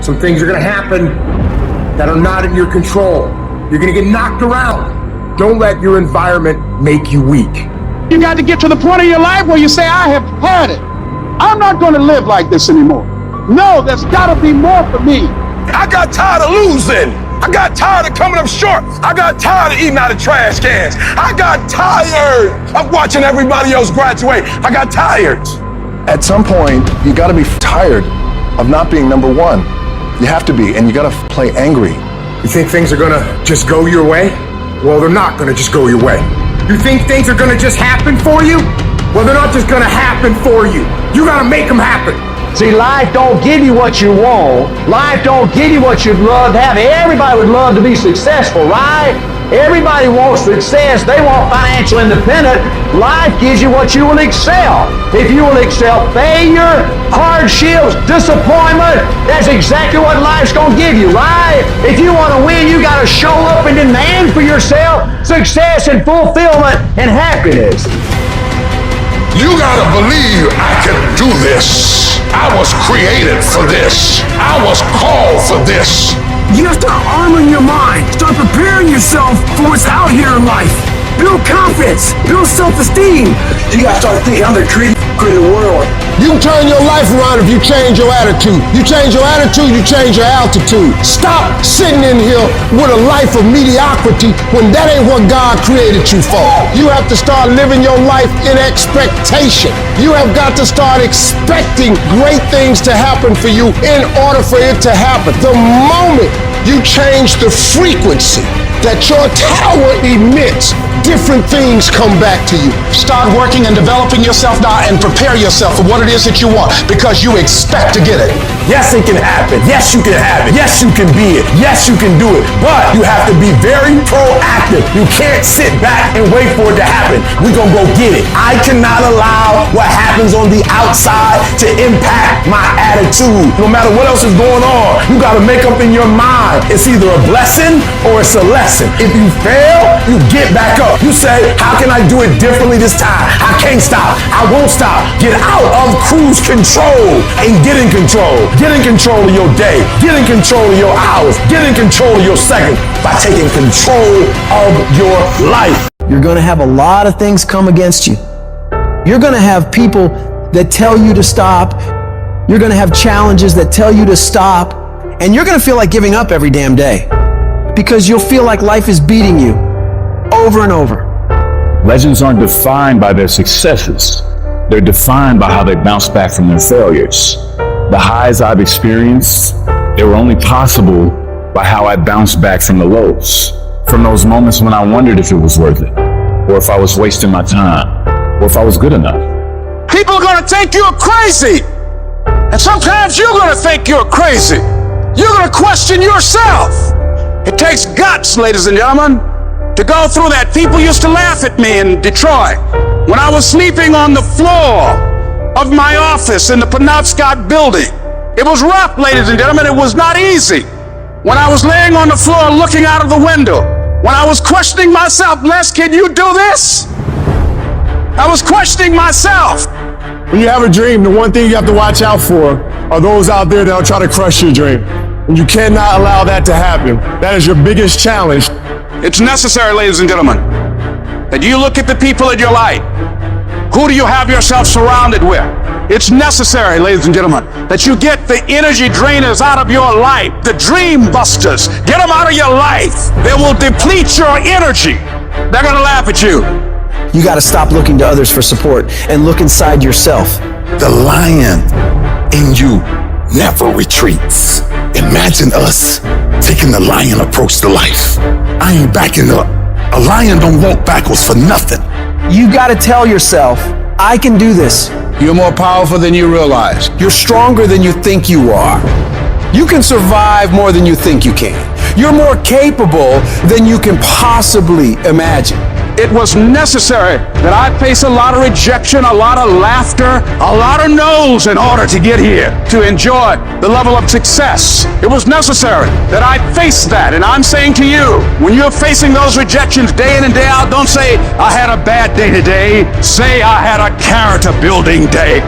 Some things are gonna happen that are not in your control. You're gonna get knocked around. Don't let your environment make you weak. You got to get to the point of your life where you say, I have had it. I'm not gonna live like this anymore. No, there's gotta be more for me. I got tired of losing. I got tired of coming up short. I got tired of eating out of trash cans. I got tired of watching everybody else graduate. I got tired. At some point, you gotta be tired of not being number one. You have to be, and you gotta play angry. You think things are gonna just go your way? Well, they're not gonna just go your way. You think things are gonna just happen for you? Well, they're not just gonna happen for you. You gotta make them happen. See, life don't give you what you want. Life don't give you what you'd love to have. Everybody would love to be successful, right? Everybody wants success. They want financial independence. Life gives you what you will excel. If you will excel failure, hardships, disappointment, that's exactly what life's gonna give you, right? If you want to win, you gotta show up and demand for yourself success and fulfillment and happiness. You gotta believe I can do this. I was created for this. I was called for this. You have to start arming your mind. Start preparing yourself for what's out here in life. Build confidence. Build self-esteem. You gotta start thinking, I'm the creator of the world. You can turn your life around if you change your attitude. You change your attitude, you change your altitude. Stop sitting in here with a life of mediocrity when that ain't what God created you for. You have to start living your life in expectation. You have got to start expecting great things to happen for you in order for it to happen. The moment you change the frequency that your tower emits, different things come back to you. Start working and developing yourself now and prepare yourself for what it is that you want, because you expect to get it. Yes, it can happen. Yes, you can have it. Yes, you can be it. Yes, you can do it. But you have to be very proactive. You can't sit back and wait for it to happen. We're gonna go get it. I cannot allow what happens on the outside to impact my attitude. No matter what else is going on, you gotta make up in your mind. It's either a blessing or it's a lesson. If you fail, you get back up. You say, how can I do it differently this time? I can't stop. I won't stop. Get out of cruise control and get in control. Get in control of your day. Get in control of your hours. Get in control of your seconds by taking control of your life. You're going to have a lot of things come against you. You're going to have people that tell you to stop. You're going to have challenges that tell you to stop. And you're going to feel like giving up every damn day, because you'll feel like life is beating you over and over. Legends aren't defined by their successes. They're defined by how they bounce back from their failures. The highs I've experienced, they were only possible by how I bounced back from the lows. From those moments when I wondered if it was worth it, or if I was wasting my time, or if I was good enough. People are gonna think you're crazy. And sometimes you're gonna think you're crazy. You're gonna question yourself. It takes guts, ladies and gentlemen, to go through that. People used to laugh at me in Detroit when I was sleeping on the floor of my office in the Penobscot building. It was rough, ladies and gentlemen. It was not easy. When I was laying on the floor looking out of the window, when I was questioning myself, Les, can you do this? I was questioning myself. When you have a dream, the one thing you have to watch out for are those out there that'll try to crush your dream. And you cannot allow that to happen. That is your biggest challenge. It's necessary, ladies and gentlemen, that you look at the people in your life. Who do you have yourself surrounded with? It's necessary, ladies and gentlemen, that you get the energy drainers out of your life, the dream busters. Get them out of your life. They will deplete your energy. They're gonna laugh at you. You got to stop looking to others for support and look inside yourself. The lion in you never retreats. Imagine us taking the lion approach to life. I ain't backing up. A lion don't walk backwards for nothing. You got to tell yourself, I can do this. You're more powerful than you realize. You're stronger than you think you are. You can survive more than you think you can. You're more capable than you can possibly imagine. It was necessary that I face a lot of rejection, a lot of laughter, a lot of no's in order to get here, to enjoy the level of success. It was necessary that I face that. And I'm saying to you, when you're facing those rejections day in and day out, don't say, I had a bad day today. Say, I had a character building day.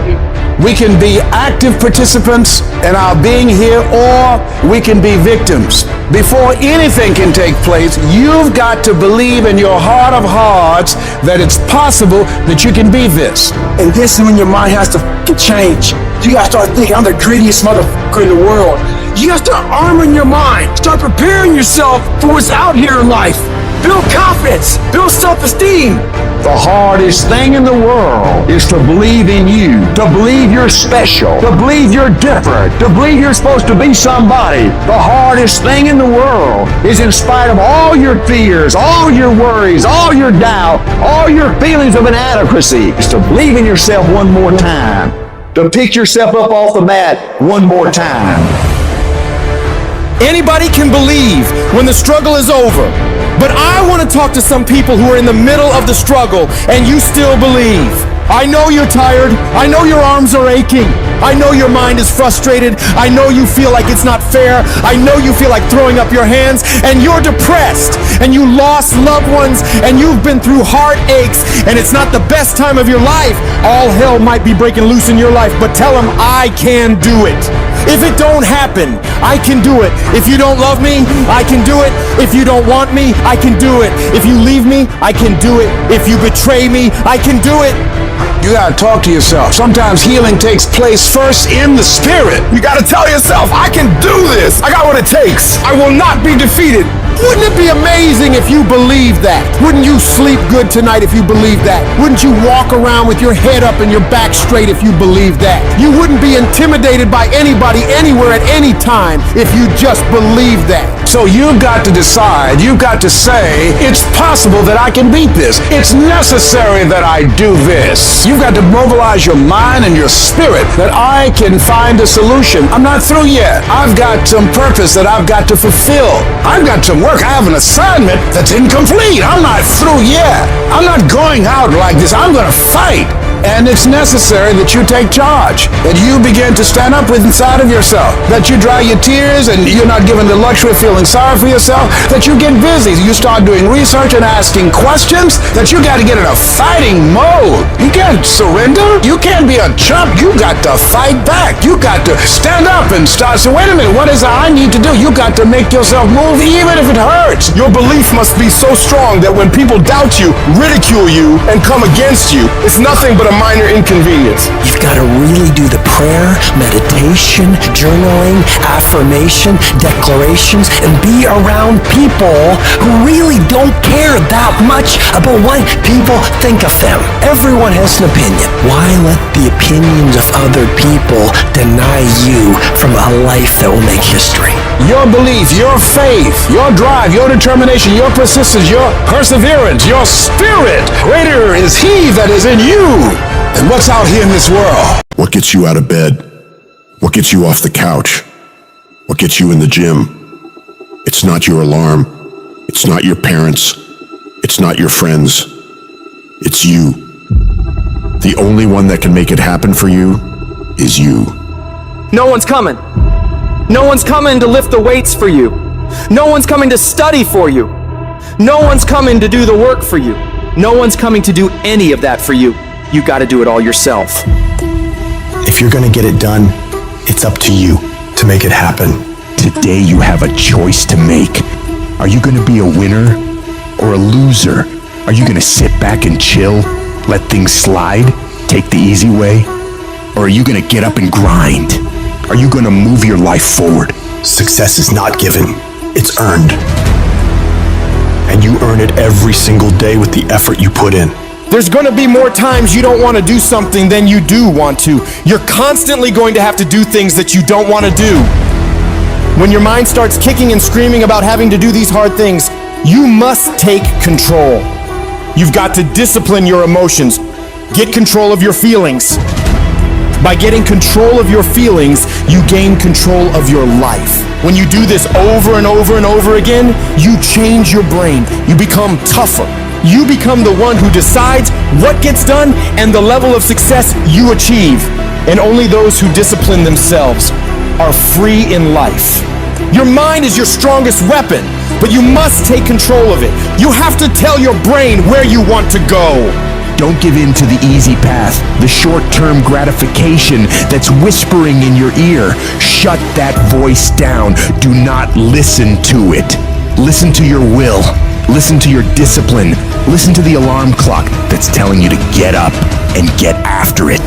We can be active participants in our being here, or we can be victims. Before anything can take place, you've got to believe in your heart of hearts that it's possible that you can be this. And this is when your mind has to change. You gotta start thinking, I'm the greediest motherfucker in the world. You gotta start arming your mind. Start preparing yourself for what's out here in life. Build confidence. Build self-esteem. The hardest thing in the world is to believe in you, to believe you're special, to believe you're different, to believe you're supposed to be somebody. The hardest thing in the world is, in spite of all your fears, all your worries, all your doubt, all your feelings of inadequacy, is to believe in yourself one more time, to pick yourself up off the mat one more time. Anybody can believe when the struggle is over. But I want to talk to some people who are in the middle of the struggle and you still believe. I know you're tired. I know your arms are aching. I know your mind is frustrated. I know you feel like it's not fair. I know you feel like throwing up your hands, and you're depressed, and you lost loved ones, and you've been through heartaches, and it's not the best time of your life. All hell might be breaking loose in your life, but tell them I can do it. If it don't happen, I can do it. If you don't love me, I can do it. If you don't want me, I can do it. If you leave me, I can do it. If you betray me, I can do it. You gotta talk to yourself. Sometimes healing takes place first in the spirit. You gotta tell yourself, I can do this. I got what it takes. I will not be defeated. Wouldn't it be amazing if you believed that? Wouldn't you sleep good tonight if you believed that? Wouldn't you walk around with your head up and your back straight if you believed that? You wouldn't be intimidated by anybody, anywhere, at any time if you just believed that. So you've got to decide, you've got to say, it's possible that I can beat this. It's necessary that I do this. You've got to mobilize your mind and your spirit that I can find a solution. I'm not through yet. I've got some purpose that I've got to fulfill. I've got some work. I have an assignment that's incomplete. I'm not through yet. I'm not going out like this. I'm going to fight. And it's necessary that you take charge, that you begin to stand up with inside of yourself, that you dry your tears and you're not given the luxury of feeling sorry for yourself, that you get busy, you start doing research and asking questions, that you got to get in a fighting mode. You can't surrender. You can't be a chump. You got to fight back. You got to stand up and start. So wait a minute, what is it I need to do? You got to make yourself move even if it hurts. Your belief must be so strong that when people doubt you, ridicule you, and come against you, it's nothing but a minor inconvenience. You've got to really do the prayer, meditation, journaling, affirmation, declarations, and be around people who really don't care that much about what people think of them. Everyone has an opinion. Why let the opinions of other people deny you from a life that will make history? Your belief, your faith, your drive, your determination, your persistence, your perseverance, your spirit. Greater is He that is in you than what's out here in this world. What gets you out of bed? What gets you off the couch? What gets you in the gym? It's not your alarm. It's not your parents. It's not your friends. It's you. The only one that can make it happen for you is you. No one's coming. No one's coming to lift the weights for you. No one's coming to study for you. No one's coming to do the work for you. No one's coming to do any of that for you. You got to do it all yourself. If you're going to get it done, it's up to you to make it happen. Today you have a choice to make. Are you going to be a winner or a loser? Are you going to sit back and chill, let things slide, take the easy way? Or are you going to get up and grind? Are you going to move your life forward? Success is not given, it's earned. And you earn it every single day with the effort you put in. There's going to be more times you don't want to do something than you do want to. You're constantly going to have to do things that you don't want to do. When your mind starts kicking and screaming about having to do these hard things, you must take control. You've got to discipline your emotions. Get control of your feelings. By getting control of your feelings, you gain control of your life. When you do this over and over and over again, you change your brain. You become tougher. You become the one who decides what gets done and the level of success you achieve. And only those who discipline themselves are free in life. Your mind is your strongest weapon, but you must take control of it. You have to tell your brain where you want to go. Don't give in to the easy path, the short-term gratification that's whispering in your ear. Shut that voice down. Do not listen to it. Listen to your will. Listen to your discipline. Listen to the alarm clock that's telling you to get up and get after it.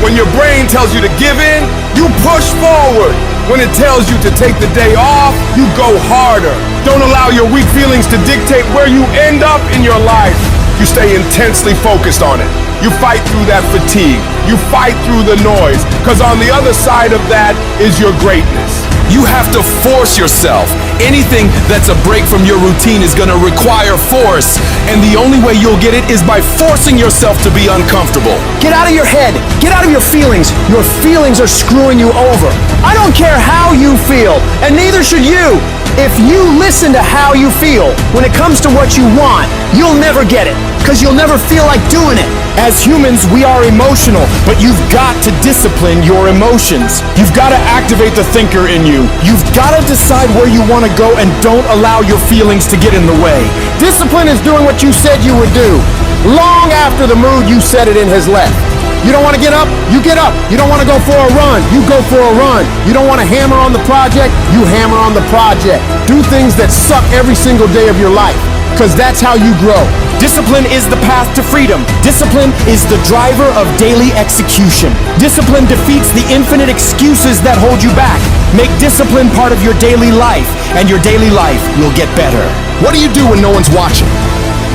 When your brain tells you to give in, you push forward. When it tells you to take the day off, you go harder. Don't allow your weak feelings to dictate where you end up in your life. You stay intensely focused on it. You fight through that fatigue. You fight through the noise, because on the other side of that is your greatness. You have to force yourself. Anything that's a break from your routine is gonna require force, and the only way you'll get it is by forcing yourself to be uncomfortable. Get out of your head. Get out of your feelings. Your feelings are screwing you over. I don't care how you feel, and neither should you. If you listen to how you feel when it comes to what you want, you'll never get it, because you'll never feel like doing it. As humans, we are emotional, but you've got to discipline your emotions. You've got to activate the thinker in you. You've got to decide where you want to go and don't allow your feelings to get in the way. Discipline is doing what you said you would do, long after the mood you set it in has left. You don't want to get up? You get up. You don't want to go for a run? You go for a run. You don't want to hammer on the project? You hammer on the project. Do things that suck every single day of your life, because that's how you grow. Discipline is the path to freedom. Discipline is the driver of daily execution. Discipline defeats the infinite excuses that hold you back. Make discipline part of your daily life, and your daily life will get better. What do you do when no one's watching?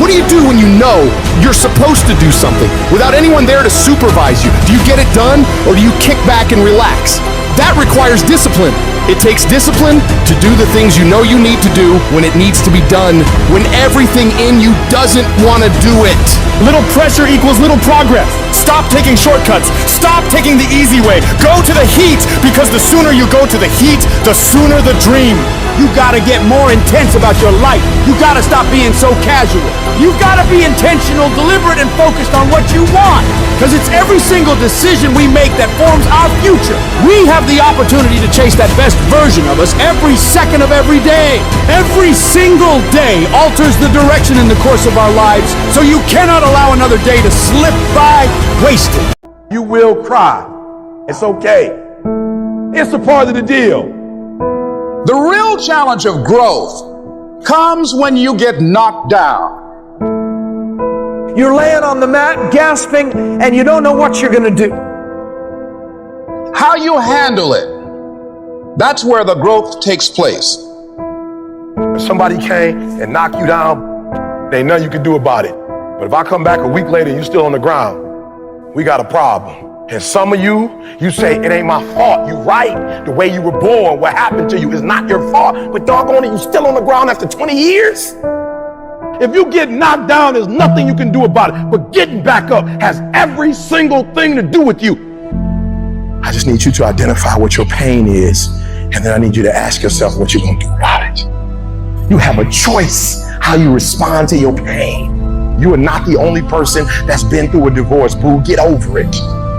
What do you do when you know you're supposed to do something without anyone there to supervise you? Do you get it done, or do you kick back and relax? That requires discipline. It takes discipline to do the things you know you need to do when it needs to be done, when everything in you doesn't want to do it. Little pressure equals little progress. Stop taking shortcuts. Stop taking the easy way. Go to the heat, because the sooner you go to the heat, the sooner the dream. You gotta get more intense about your life. You gotta stop being so casual. You gotta be intentional, deliberate, and focused on what you want. Because it's every single decision we make that forms our future. We have the opportunity to chase that best version of us every second of every day. Every single day alters the direction in the course of our lives, so you cannot allow another day to slip by wasted. You will cry. It's okay. It's a part of the deal. The real challenge of growth comes when you get knocked down. You're laying on the mat, gasping, and you don't know what you're gonna do. How you handle it, that's where the growth takes place. If somebody came and knocked you down, there ain't nothing you can do about it. But if I come back a week later and you're still on the ground, we got a problem. And some of you say, it ain't my fault. You right. The way you were born, what happened to you is not your fault. But doggone it, you still on the ground after 20 years? If you get knocked down, there's nothing you can do about it. But getting back up has every single thing to do with you. I just need you to identify what your pain is. And then I need you to ask yourself what you're going to do about it. You have a choice how you respond to your pain. You are not the only person that's been through a divorce, boo. Get over it.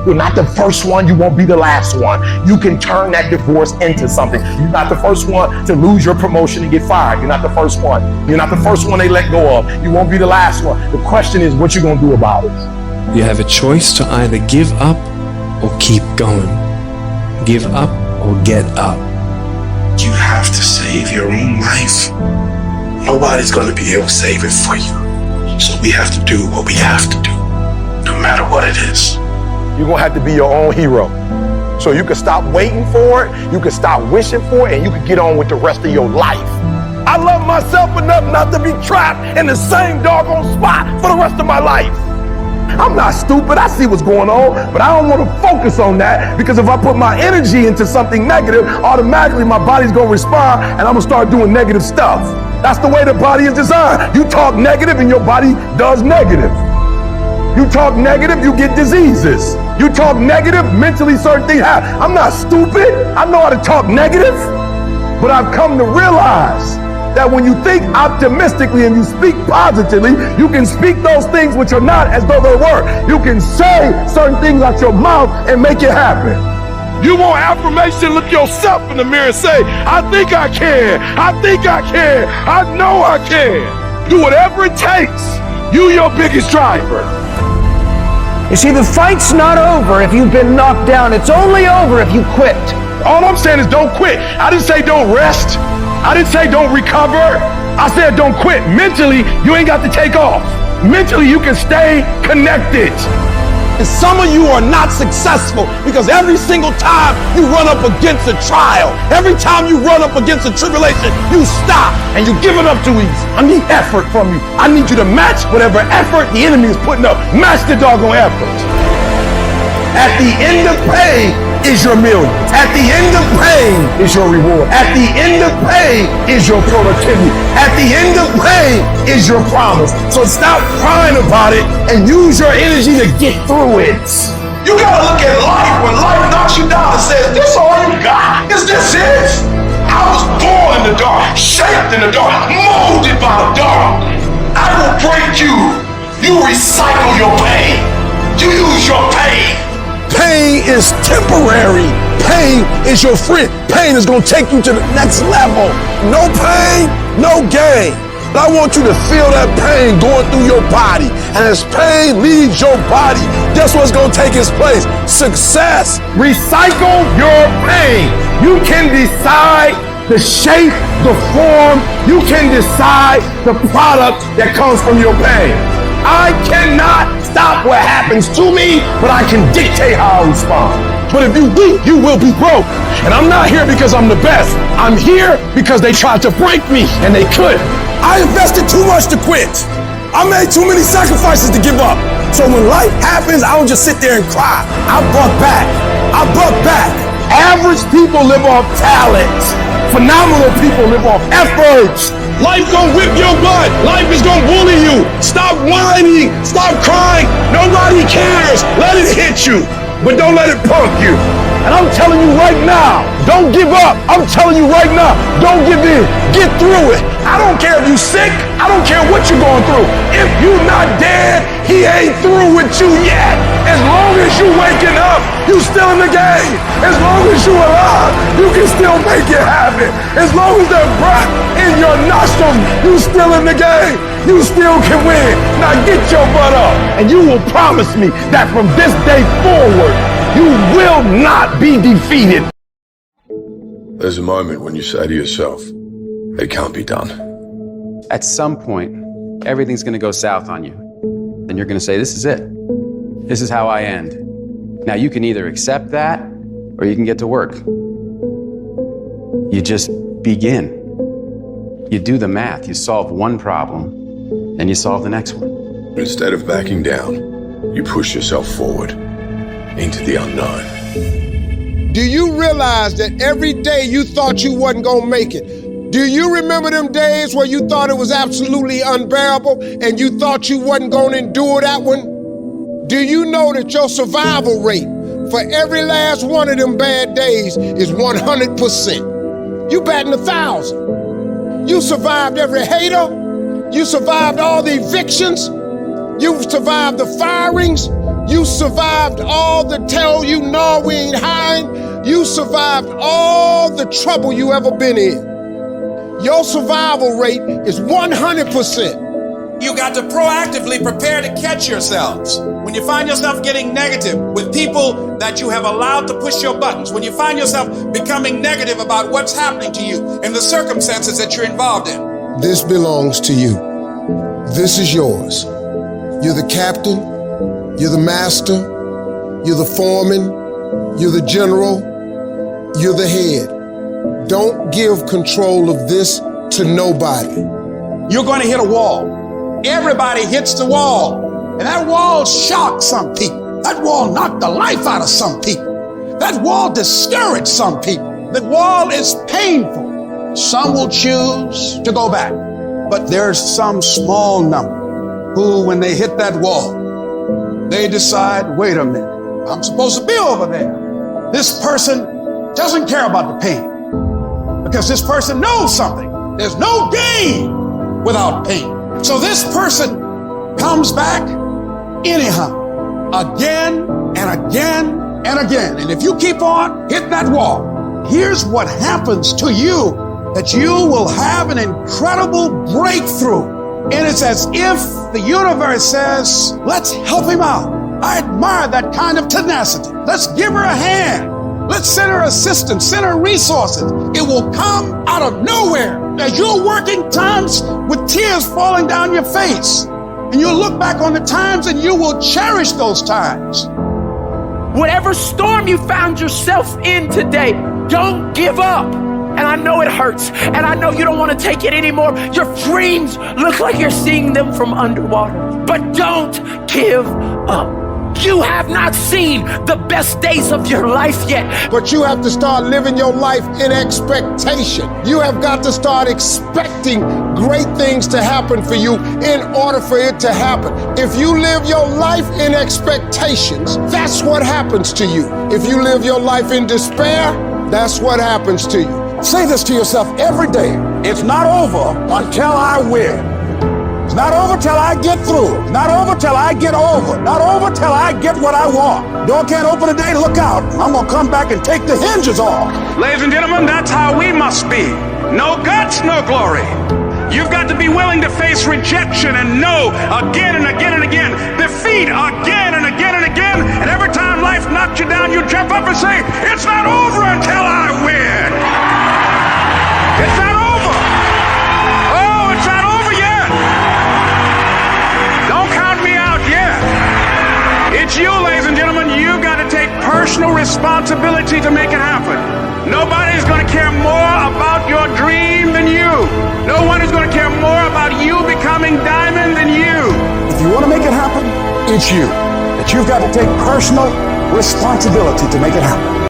You're not the first one. You won't be the last one. You can turn that divorce into something. You're not the first one to lose your promotion and get fired. You're not the first one. You're not the first one they let go of. You won't be the last one. The question is what you're going to do about it. You have a choice to either give up or keep going. Give up or get up. You have to save your own life. Nobody's going to be able to save it for you. So we have to do what we have to do, no matter what it is. You're going to have to be your own hero. So you can stop waiting for it, you can stop wishing for it, and you can get on with the rest of your life. I love myself enough not to be trapped in the same doggone spot for the rest of my life. I'm not stupid, I see what's going on, but I don't want to focus on that, because if I put my energy into something negative, automatically my body's going to respond and I'm going to start doing negative stuff. That's the way the body is designed. You talk negative and your body does negative. You talk negative, you get diseases. You talk negative, mentally certain things happen. I'm not stupid. I know how to talk negative. But I've come to realize that when you think optimistically and you speak positively, you can speak those things which are not as though they were. You can say certain things out your mouth and make it happen. You want affirmation, look yourself in the mirror and say, I think I can. I think I can. I know I can. Do whatever it takes You your biggest driver. You see, the fight's not over if you've been knocked down. It's only over if you quit. All I'm saying is don't quit. I didn't say don't rest. I didn't say don't recover. I said don't quit. Mentally, you ain't got to take off. Mentally, you can stay connected. And some of you are not successful because every single time you run up against a trial, every time you run up against a tribulation, you stop and you give it up too easy. I need effort from you. I need you to match whatever effort the enemy is putting up. Match the doggone effort. At the end of pain is your million. At the end of pain is your reward. At the end of pain is your productivity. At the end of pain is your promise. So stop crying about it and use your energy to get through it. You gotta look at life when life knocks you down and says, this all you got? Is this it? I was born in the dark, shaped in the dark, molded by the dark. I will break you. You recycle your pain. You use your pain. Pain is temporary. Pain is your friend. Pain is going to take you to the next level. No pain, no gain. But I want you to feel that pain going through your body. And as pain leaves your body, guess what's going to take its place? Success. Recycle your pain. You can decide the shape, the form. You can decide the product that comes from your pain. I cannot stop what happens to me, but I can dictate how I respond. But if you weak, you will be broke. And I'm not here because I'm the best. I'm here because they tried to break me, and they couldn't. I invested too much to quit. I made too many sacrifices to give up. So when life happens, I don't just sit there and cry. I buck back. I buck back. Average people live off talent. Phenomenal people live off efforts. Life gonna whip your butt. Life is gonna bully you. Stop whining. Stop crying. Nobody cares. Let it hit you, but don't let it punk you. And I'm telling you right now, don't give up. I'm telling you right now, don't give in. Get through it. I don't care if you're sick. I don't care what you're going through. If you're not dead, he ain't through with you yet. As long as you waking up, you still in the game. As long as you alive, you can still make it happen. As long as there's breath in your nostrils, you still in the game. You still can win. Now get your butt up, and you will promise me that from this day forward, you will not be defeated. There's a moment when you say to yourself, it can't be done. At some point, everything's gonna go south on you. Then you're gonna say, this is it. This is how I end. Now you can either accept that, or you can get to work. You just begin. You do the math, you solve one problem, then you solve the next one. Instead of backing down, you push yourself forward into the unknown. Do you realize that every day you thought you wasn't gonna make it? Do you remember them days where you thought it was absolutely unbearable and you thought you wasn't gonna endure that one? Do you know that your survival rate for every last one of them bad days is 100%? You batting 1,000. You survived every hater. You survived all the evictions. You survived the firings. You survived all the tell you no, we ain't hiring. You survived all the trouble you ever been in. Your survival rate is 100%. You got to proactively prepare to catch yourselves. When you find yourself getting negative with people that you have allowed to push your buttons, when you find yourself becoming negative about what's happening to you and the circumstances that you're involved in. This belongs to you. This is yours. You're the captain, you're the master, you're the foreman, you're the general, you're the head. Don't give control of this to nobody. You're going to hit a wall. Everybody hits the wall. And that wall shocked some people. That wall knocked the life out of some people. That wall discouraged some people. The wall is painful. Some will choose to go back. But there's some small number who, when they hit that wall, they decide, wait a minute, I'm supposed to be over there. This person doesn't care about the pain because this person knows something. There's no gain without pain. So this person comes back anyhow, again and again and again. And if you keep on hitting that wall, here's what happens to you, that you will have an incredible breakthrough And it's as if the universe says, let's help him out. I admire that kind of tenacity. Let's give her a hand. Let's send her assistance, send her resources. It will come out of nowhere as you're working times with tears falling down your face. And you'll look back on the times and you will cherish those times. Whatever storm you found yourself in today, don't give up. And I know it hurts, and I know you don't want to take it anymore. Your dreams look like you're seeing them from underwater, but don't give up. You have not seen the best days of your life yet. But you have to start living your life in expectation. You have got to start expecting great things to happen for you in order for it to happen. If you live your life in expectations, that's what happens to you. If you live your life in despair, that's what happens to you. Say this to yourself every day. It's not over until I win. It's not over till I get through. It's not over till I get over. Not over till I get what I want. Door can't open today, look out. I'm gonna come back and take the hinges off. Ladies and gentlemen, that's how we must be. No guts, no glory. You've got to be willing to face rejection and no again and again and again. Defeat again and again and again. And every time life knocks you down, you jump up and say, it's not over until I win. It's not over. Oh, it's not over yet. Don't count me out yet. It's you, ladies and gentlemen. You got to take personal responsibility to make it happen. Nobody's going to care more about your dream than you. No one is going to care more about you becoming diamond than you. If you want to make it happen, it's you. But you've got to take personal responsibility to make it happen.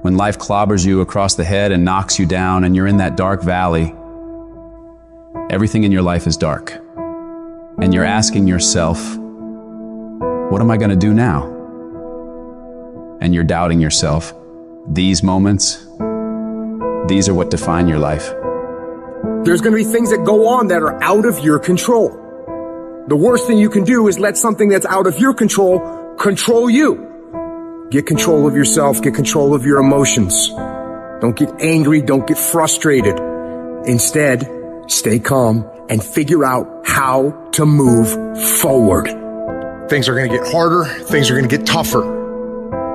When life clobbers you across the head and knocks you down and you're in that dark valley, everything in your life is dark. And you're asking yourself, what am I going to do now? And you're doubting yourself. These moments, these are what define your life. There's going to be things that go on that are out of your control. The worst thing you can do is let something that's out of your control control you. Get control of yourself, get control of your emotions. Don't get angry, don't get frustrated. Instead, stay calm and figure out how to move forward. Things are going to get harder, things are going to get tougher.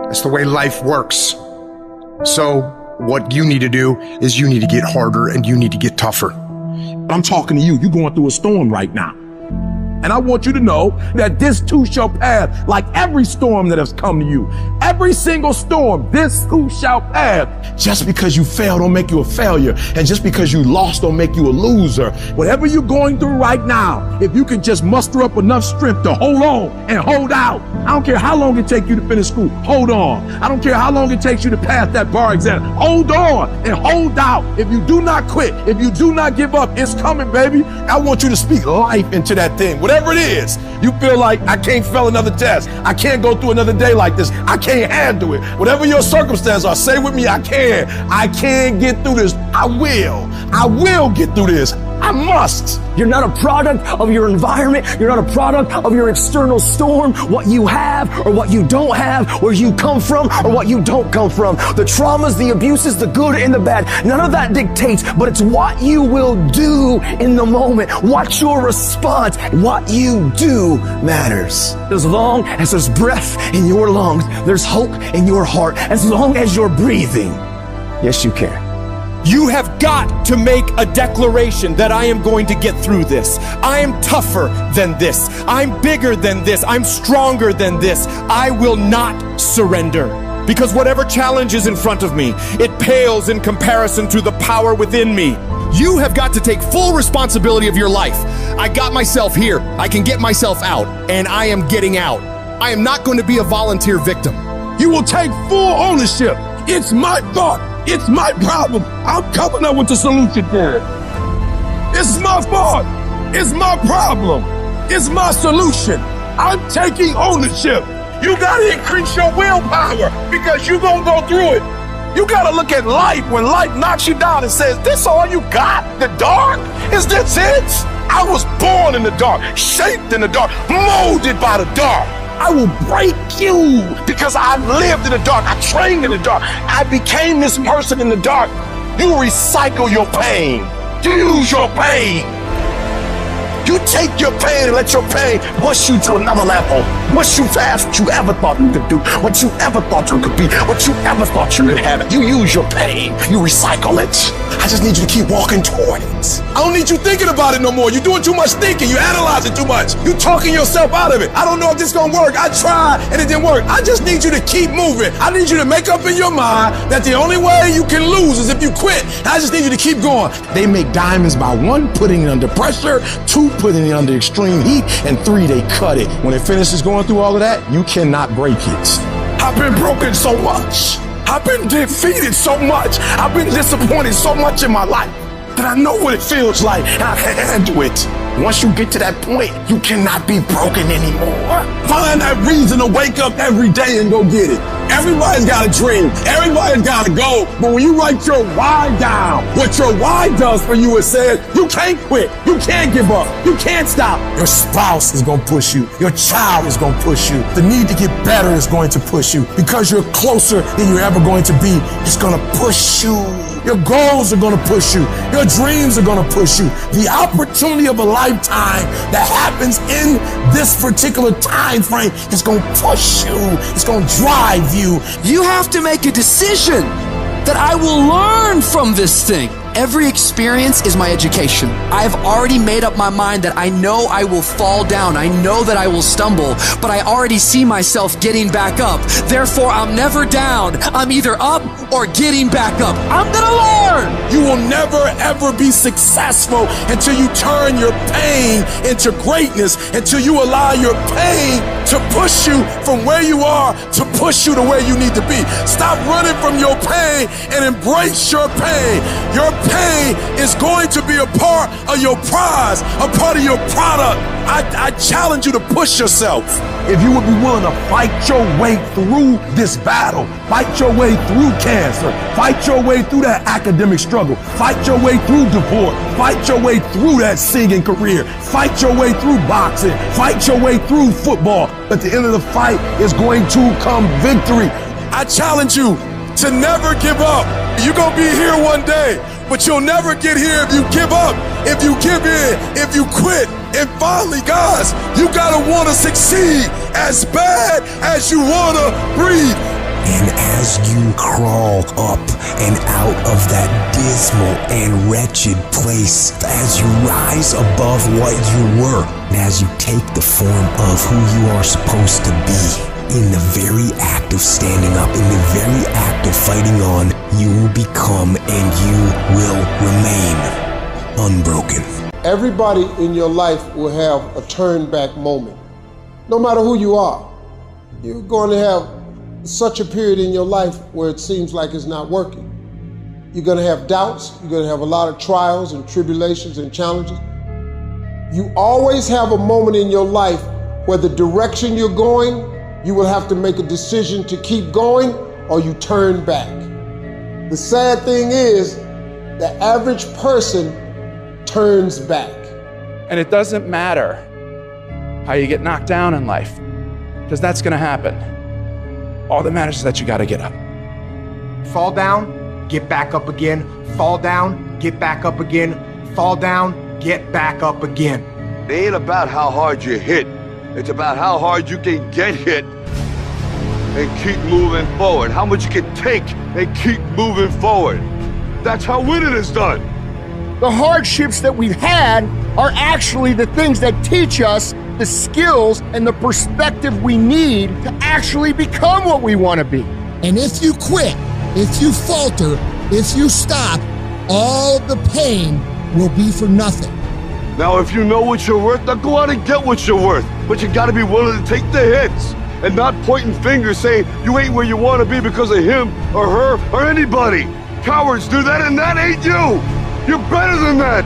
That's the way life works. So what you need to do is you need to get harder and you need to get tougher. I'm talking to you. You're going through a storm right now. And I want you to know that this too shall pass, like every storm that has come to you. Every single storm, this too shall pass. Just because you fail don't make you a failure. And just because you lost don't make you a loser. Whatever you're going through right now, if you can just muster up enough strength to hold on and hold out. I don't care how long it takes you to finish school, hold on. I don't care how long it takes you to pass that bar exam. Hold on and hold out. If you do not quit, if you do not give up, it's coming, baby. I want you to speak life into that thing. Whatever it is, you feel like I can't fail another test. I can't go through another day like this. I can't handle it. Whatever your circumstances are, say with me, I can. I can get through this. I will get through this. I must. You're not a product of your environment. You're not a product of your external storm, what you have or what you don't have, where you come from or what you don't come from. The traumas, the abuses, the good and the bad, none of that dictates, but it's what you will do in the moment. What's your response? What you do matters. As long as there's breath in your lungs, there's hope in your heart. As long as you're breathing, yes, you can. You have got to make a declaration that I am going to get through this. I am tougher than this. I'm bigger than this. I'm stronger than this. I will not surrender. Because whatever challenge is in front of me, it pales in comparison to the power within me. You have got to take full responsibility of your life. I got myself here. I can get myself out, and I am getting out. I am not going to be a volunteer victim. You will take full ownership. It's my thought. It's my problem. I'm coming up with the solution for it. It's my fault. It's my problem. It's my solution. I'm taking ownership. You gotta increase your willpower because you're gonna go through it. You gotta look at life when life knocks you down and says, this all you got? The dark? Is this it? I was born in the dark, shaped in the dark, molded by the dark. I will break you because I lived in the dark. I trained in the dark. I became this person in the dark. You recycle your pain. Use your pain. You take your pain and let your pain push you to another level. Push you past what you ever thought you could do, what you ever thought you could be, what you ever thought you could have. You use your pain, you recycle it. I just need you to keep walking toward it. I don't need you thinking about it no more. You're doing too much thinking. You analyzing too much. You talking yourself out of it. I don't know if this gonna work. I tried and it didn't work. I just need you to keep moving. I need you to make up in your mind that the only way you can lose is if you quit. I just need you to keep going. They make diamonds by 1, putting it under pressure, 2, putting it under extreme heat, and 3, they cut it. When it finishes going through all of that, you cannot break it. I've been broken so much. I've been defeated so much. I've been disappointed so much in my life that I know what it feels like. I can handle it. Once you get to that point, you cannot be broken anymore. Find that reason to wake up every day and go get it. Everybody's got a dream. Everybody's got a goal. But when you write your why down, what your why does for you is says, you can't quit. You can't give up. You can't stop. Your spouse is going to push you. Your child is going to push you. The need to get better is going to push you. Because you're closer than you're ever going to be, it's going to push you. Your goals are going to push you. Your dreams are going to push you. The opportunity of a lifetime that happens in this particular time frame is going to push you. It's going to drive you. You have to make a decision that I will learn from this thing. Every experience is my education. I have already made up my mind that I know I will fall down. I know that I will stumble, but I already see myself getting back up. Therefore, I'm never down. I'm either up or getting back up. I'm gonna learn. You will never ever be successful until you turn your pain into greatness, until you allow your pain to push you from where you are to push you to where you need to be. Stop running from your pain and embrace your pain. Your pain is going to be a part of your prize, a part of your product. I challenge you to push yourself. If you would be willing to fight your way through this battle, fight your way through cancer, fight your way through that academic struggle, fight your way through divorce, fight your way through that singing career, fight your way through boxing, fight your way through football, at the end of the fight is going to come victory. I challenge you to never give up. You're gonna be here one day, but you'll never get here if you give up, if you give in, if you quit. And finally, guys, you gotta wanna succeed as bad as you wanna breathe. And as you crawl up and out of that dismal and wretched place, as you rise above what you were, and as you take the form of who you are supposed to be, in the very act of standing up, in the very act of fighting on, you will become and you will remain unbroken. Everybody in your life will have a turn back moment. No matter who you are, you're going to have such a period in your life where it seems like it's not working. You're going to have doubts. You're going to have a lot of trials and tribulations and challenges. You always have a moment in your life where the direction you're going, you will have to make a decision to keep going or you turn back. The sad thing is, the average person turns back. And it doesn't matter how you get knocked down in life, because that's gonna happen. All that matters is that you gotta get up. Fall down, get back up again. Fall down, get back up again. Fall down, get back up again. It ain't about how hard you hit. It's about how hard you can get hit and keep moving forward. How much you can take and keep moving forward. That's how winning is done. The hardships that we've had are actually the things that teach us the skills and the perspective we need to actually become what we want to be. And if you quit, if you falter, if you stop, all the pain will be for nothing. Now, if you know what you're worth, now go out and get what you're worth. But you gotta be willing to take the hits and not pointing fingers saying you ain't where you want to be because of him or her or anybody. Cowards do that, and that ain't you. You're better than that.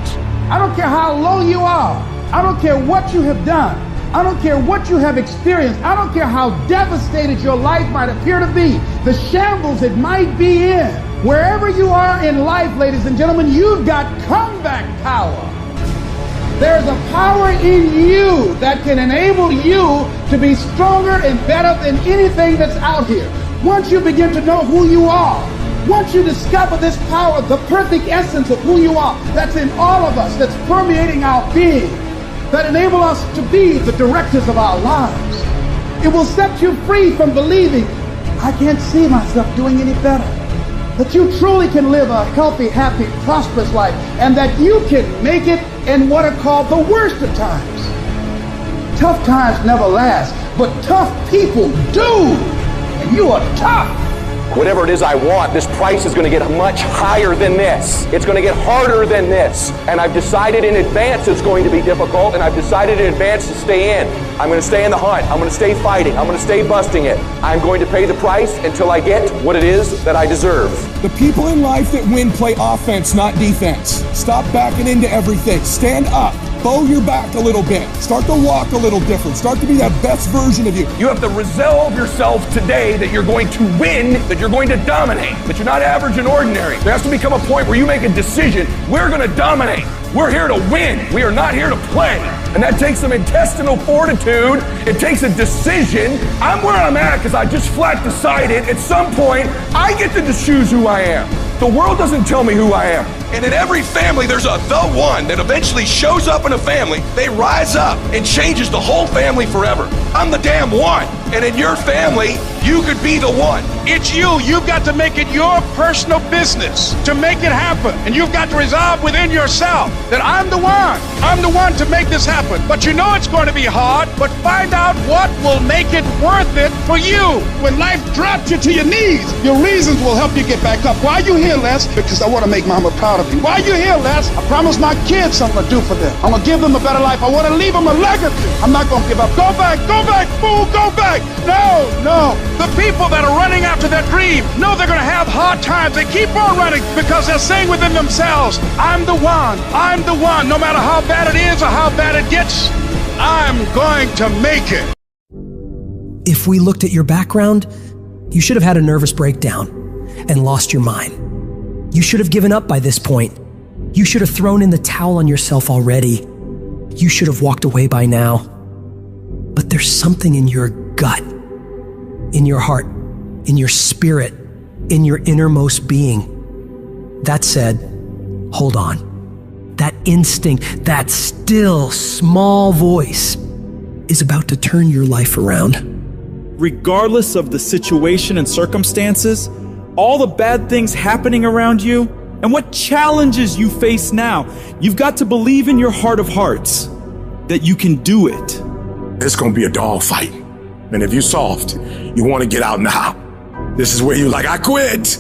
I don't care how low you are. I don't care what you have done. I don't care what you have experienced. I don't care how devastated your life might appear to be, the shambles it might be in. Wherever you are in life, ladies and gentlemen, you've got comeback power. There's a power in you that can enable you to be stronger and better than anything that's out here. Once you begin to know who you are, once you discover this power, the perfect essence of who you are, that's in all of us, that's permeating our being, that enable us to be the directors of our lives. It will set you free from believing, I can't see myself doing any better. That you truly can live a healthy, happy, prosperous life, and that you can make it in what are called the worst of times. Tough times never last, but tough people do. And you are tough. Whatever it is I want, this price is going to get much higher than this. It's going to get harder than this. And I've decided in advance it's going to be difficult, and I've decided in advance to stay in. I'm going to stay in the hunt. I'm going to stay fighting. I'm going to stay busting it. I'm going to pay the price until I get what it is that I deserve. The people in life that win play offense, not defense. Stop backing into everything. Stand up. Bow your back a little bit. Start to walk a little different. Start to be that best version of you. You have to resolve yourself today that you're going to win, that you're going to dominate, that you're not average and ordinary. There has to become a point where you make a decision. We're going to dominate. We're here to win. We are not here to play. And that takes some intestinal fortitude. It takes a decision. I'm where I'm at because I just flat decided at some point I get to choose who I am. The world doesn't tell me who I am. And in every family, there's the one that eventually shows up in a family. They rise up and changes the whole family forever. I'm the damn one. And in your family, you could be the one. It's you. You've got to make it your personal business to make it happen. And you've got to resolve within yourself that I'm the one. I'm the one to make this happen. But you know it's going to be hard, but find out what will make it worth it for you. When life drops you to your knees, your reasons will help you get back up. Why are you here, Les? Because I want to make Mama proud of you. Why are you here, Les? I promised my kids something to do for them. I'm going to give them a better life. I want to leave them a legacy. I'm not going to give up. Go back, fool, go back. No. The people that are running after that dream know they're going to have hard times. They keep on running because they're saying within themselves, I'm the one. No matter how bad it is or how bad it gets, I'm going to make it. If we looked at your background, you should have had a nervous breakdown and lost your mind. You should have given up by this point. You should have thrown in the towel on yourself already. You should have walked away by now. But there's something in your gut, in your heart, in your spirit, in your innermost being that said, hold on. That instinct, that still small voice is about to turn your life around. Regardless of the situation and circumstances, all the bad things happening around you, and what challenges you face now, you've got to believe in your heart of hearts that you can do it. It's gonna be a dog fight. And if you're soft, you wanna get out now. This is where you're like, I quit.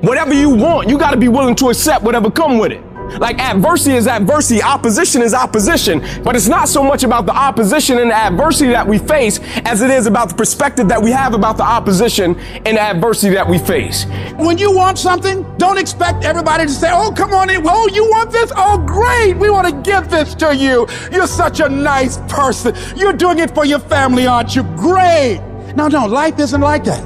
Whatever you want, you gotta be willing to accept whatever come with it. Like adversity is adversity, opposition is opposition, but it's not so much about the opposition and the adversity that we face as it is about the perspective that we have about the opposition and the adversity that we face. When you want something, don't expect everybody to say, oh, come on in. Oh, you want this? Oh, great. We want to give this to you. You're such a nice person. You're doing it for your family, aren't you? Great. No, life isn't like that.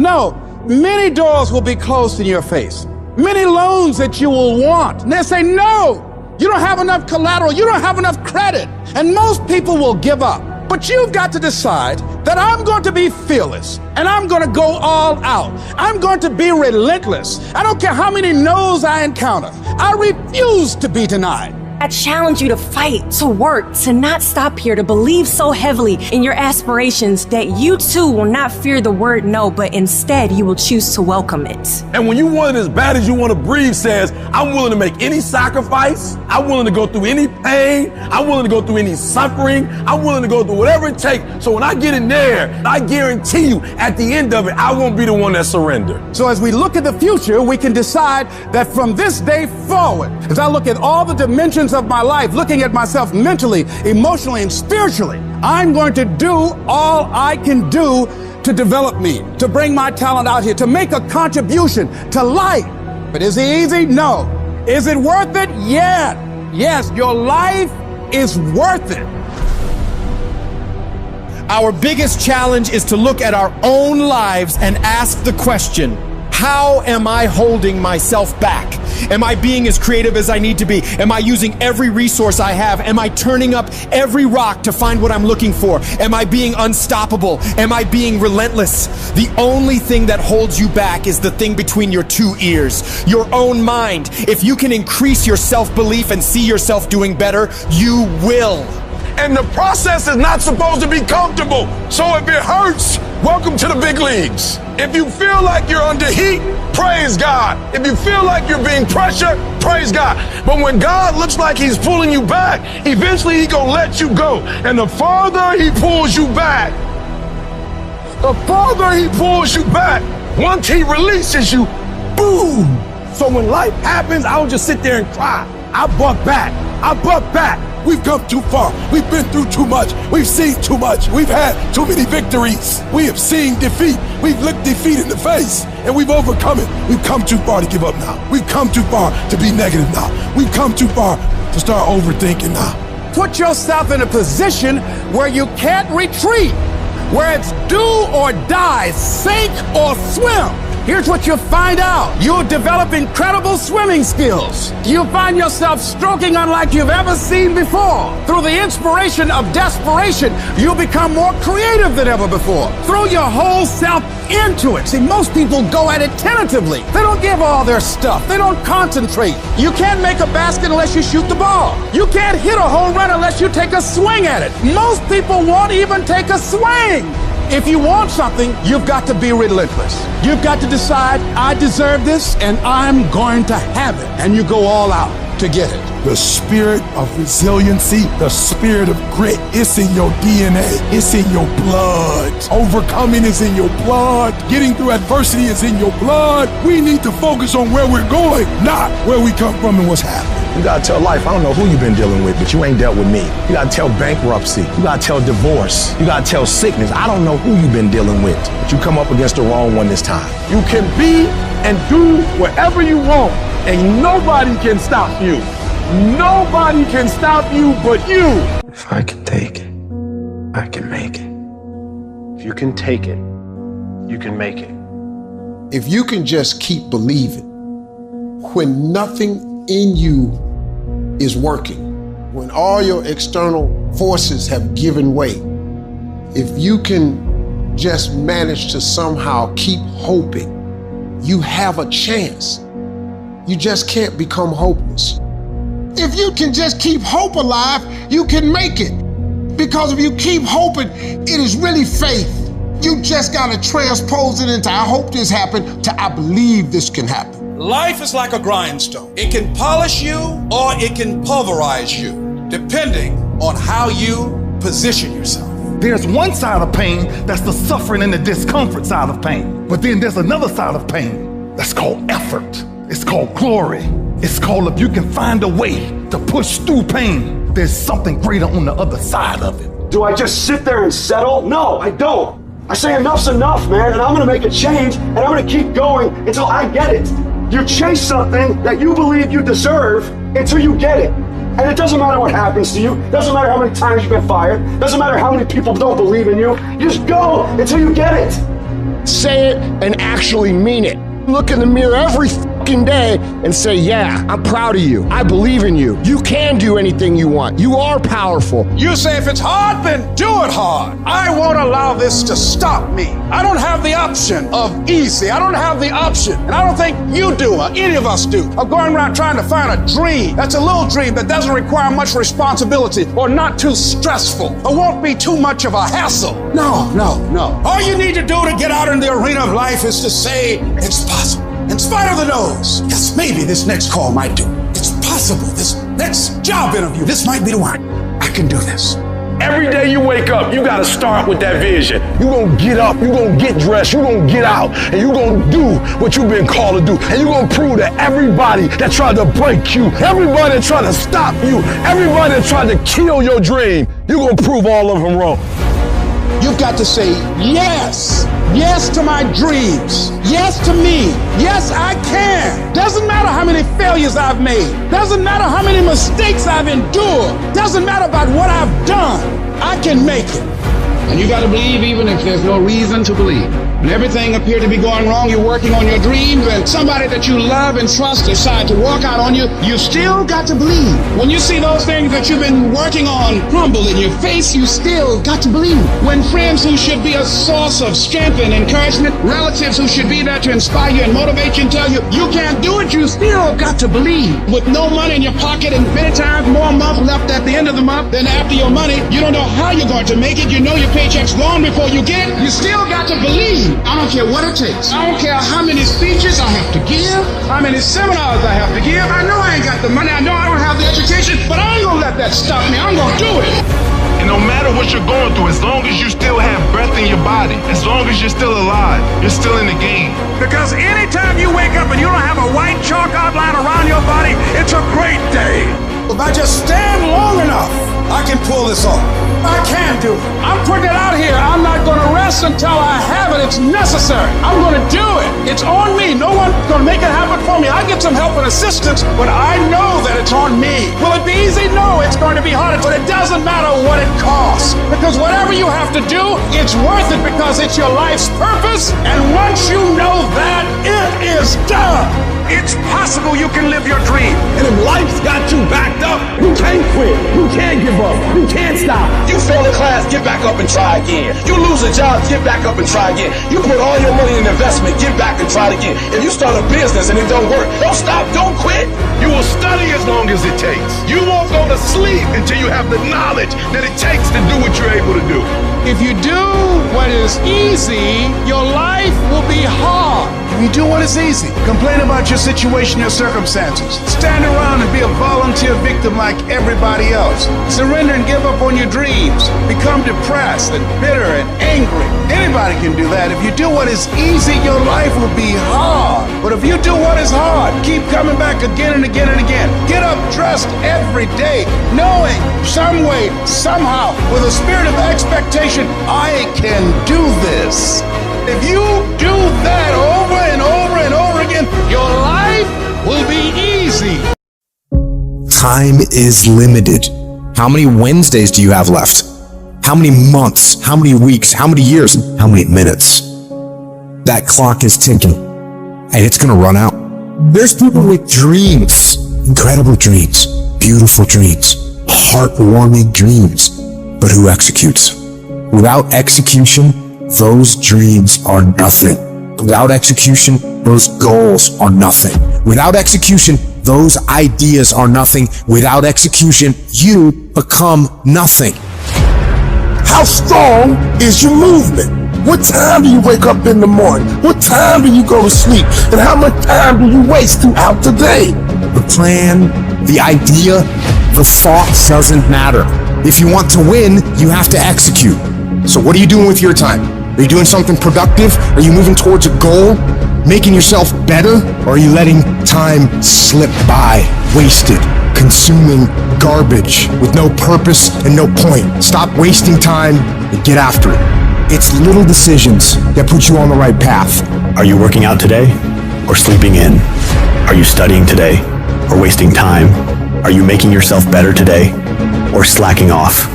No, many doors will be closed in your face. Many loans that you will want. And they'll say, no, you don't have enough collateral. You don't have enough credit. And most people will give up. But you've got to decide that I'm going to be fearless and I'm going to go all out. I'm going to be relentless. I don't care how many no's I encounter. I refuse to be denied. I challenge you to fight, to work, to not stop here, to believe so heavily in your aspirations that you too will not fear the word no, but instead you will choose to welcome it. And when you want it as bad as you want to breathe says, I'm willing to make any sacrifice. I'm willing to go through any pain. I'm willing to go through any suffering. I'm willing to go through whatever it takes. So when I get in there, I guarantee you at the end of it, I won't be the one that surrendered. So as we look at the future, we can decide that from this day forward, as I look at all the dimensions of my life, looking at myself mentally, emotionally, and spiritually, I'm going to do all I can do to develop me, to bring my talent out here, to make a contribution to life. But is it easy? No. Is it worth it? Yeah. Yes, your life is worth it. Our biggest challenge is to look at our own lives and ask the question, how am I holding myself back? Am I being as creative as I need to be? Am I using every resource I have? Am I turning up every rock to find what I'm looking for? Am I being unstoppable? Am I being relentless? The only thing that holds you back is the thing between your two ears, your own mind. If you can increase your self-belief and see yourself doing better, you will. And the process is not supposed to be comfortable. So if it hurts, welcome to the big leagues. If you feel like you're under heat, praise God. If you feel like you're being pressured, praise God. But when God looks like he's pulling you back, eventually he's gonna let you go. And the farther he pulls you back, once he releases you, boom. So when life happens, I don't just sit there and cry. I buck back. We've come too far. We've been through too much. We've seen too much. We've had too many victories. We have seen defeat. We've looked defeat in the face, and we've overcome it. We've come too far to give up now. We've come too far to be negative now. We've come too far to start overthinking now. Put yourself in a position where you can't retreat, where it's do or die, sink or swim. Here's what you'll find out. You'll develop incredible swimming skills. You'll find yourself stroking unlike you've ever seen before. Through the inspiration of desperation, you'll become more creative than ever before. Throw your whole self into it. See, most people go at it tentatively. They don't give all their stuff. They don't concentrate. You can't make a basket unless you shoot the ball. You can't hit a home run unless you take a swing at it. Most people won't even take a swing. If you want something, you've got to be relentless. You've got to decide, I deserve this and I'm going to have it. And you go all out to get it. The spirit of resiliency, the spirit of grit, it's in your DNA. It's in your blood. Overcoming is in your blood. Getting through adversity is in your blood. We need to focus on where we're going, not where we come from and what's happening. You gotta tell life, I don't know who you've been dealing with, but you ain't dealt with me. You gotta tell bankruptcy. You gotta tell divorce. You gotta tell sickness. I don't know who you've been dealing with, but you come up against the wrong one this time. You can be and do whatever you want, and nobody can stop you. Nobody can stop you but you. If I can take it, I can make it. If you can take it, you can make it. If you can just keep believing, when nothing in you is working, when all your external forces have given way, if you can just manage to somehow keep hoping, you have a chance. You just can't become hopeless. If you can just keep hope alive, you can make it. Because if you keep hoping, it is really faith. You just gotta transpose it into I hope this happened to I believe this can happen. Life is like a grindstone. It can polish you or it can pulverize you, depending on how you position yourself. There's one side of pain that's the suffering and the discomfort side of pain. But then there's another side of pain that's called effort. It's called glory. It's called if you can find a way to push through pain, there's something greater on the other side of it. Do I just sit there and settle? No, I don't. I say enough's enough, man, and I'm gonna make a change, and I'm gonna keep going until I get it. You chase something that you believe you deserve until you get it. And it doesn't matter what happens to you. Doesn't matter how many times you've been fired. Doesn't matter how many people don't believe in you. You just go until you get it. Say it and actually mean it. Look in the mirror every fucking day and say, yeah, I'm proud of you. I believe in you. You can do anything you want. You are powerful. You say if it's hard, then do it hard. I won't allow this to stop me. I don't have the option of easy. I don't have the option, and I don't think you do, or any of us do, of going around trying to find a dream that's a little dream that doesn't require much responsibility or not too stressful or won't be too much of a hassle. No. All you need to do to get out in the arena of life is to say it's possible. In spite of the no's, yes, maybe this next call might do. It's possible. This next job interview, this might be the one. I can do this. Every day you wake up, you gotta start with that vision. You gonna get up, you gonna get dressed, you gonna get out, and you gonna do what you've been called to do. And you gonna prove to everybody that tried to break you, everybody that tried to stop you, everybody that tried to kill your dream, you gonna prove all of them wrong. You've got to say yes. Yes to my dreams. Yes to me. Yes, I can. Doesn't matter how many failures I've made. Doesn't matter how many mistakes I've endured. Doesn't matter about what I've done. I can make it. And you got to believe even if there's no reason to believe. and everything appeared to be going wrong, you're working on your dreams, and somebody that you love and trust decide to walk out on you, you still got to believe. When you see those things that you've been working on crumble in your face, you still got to believe. When friends who should be a source of strength and encouragement, relatives who should be there to inspire you and motivate you and tell you you can't do it, you still got to believe. With no money in your pocket and many times more months left at the end of the month than after your money, you don't know how you're going to make it. You know your paycheck's gone before you get it. You still got to believe. I don't care what it takes. I don't care how many speeches I have to give, how many seminars I have to give. I know I ain't got the money. I know I don't have the education, but I ain't gonna let that stop me. I'm gonna do it. And no matter what you're going through, as long as you still have breath in your body, as long as you're still alive, you're still in the game. Because anytime you wake up and you don't have a white chalk outline around your body, it's a great day. If I just stand long enough, I can pull this off. I can do it. I'm putting it out here. I'm not going to rest until I have it. It's necessary. I'm going to do it. It's on me. No one's going to make it happen for me. I get some help and assistance, but I know that it's on me. Will it be easy? No, it's going to be harder, but it doesn't matter what it costs. Because whatever you have to do, it's worth it because it's your life's purpose. And once you know that, it is done. It's possible you can live your dream. And if life's got you backed up, you can't quit. You can't give up. You can't stop. You fail a class, get back up and try again. You lose a job, get back up and try again. You put all your money in investment, get back and try it again. If you start a business and it don't work, don't stop, don't quit. You will study as long as it takes. You won't go to sleep until you have the knowledge that it takes to do what you're able to do. If you do what is easy, your life will be hard. If you do what is easy, complain about your situation, your circumstances. Stand around and be a volunteer victim like everybody else. Surrender and give up on your dreams. Become depressed and bitter and angry. Anybody can do that. If you do what is easy, your life will be hard. But if you do what is hard, keep coming back again and again and again. Get up dressed every day, knowing some way, somehow, with a spirit of expectation, I can do this. If you do that over and over and over again, your life will be easy. Time is limited. How many Wednesdays do you have left? How many months? How many weeks? How many years? How many minutes? That clock is ticking, and it's gonna run out. There's people with dreams, incredible dreams, beautiful dreams, heartwarming dreams, but who executes? Without execution, those dreams are nothing. Without execution, those goals are nothing. Without execution, those ideas are nothing. Without execution, you become nothing. How strong is your movement? What time do you wake up in the morning? What time do you go to sleep? And how much time do you waste throughout the day? The plan, the idea, the thought doesn't matter. If you want to win, you have to execute. So what are you doing with your time? Are you doing something productive? Are you moving towards a goal? Making yourself better? Or are you letting time slip by, wasted, consuming garbage with no purpose and no point? Stop wasting time and get after it. It's little decisions that put you on the right path. Are you working out today or sleeping in? Are you studying today or wasting time? Are you making yourself better today or slacking off?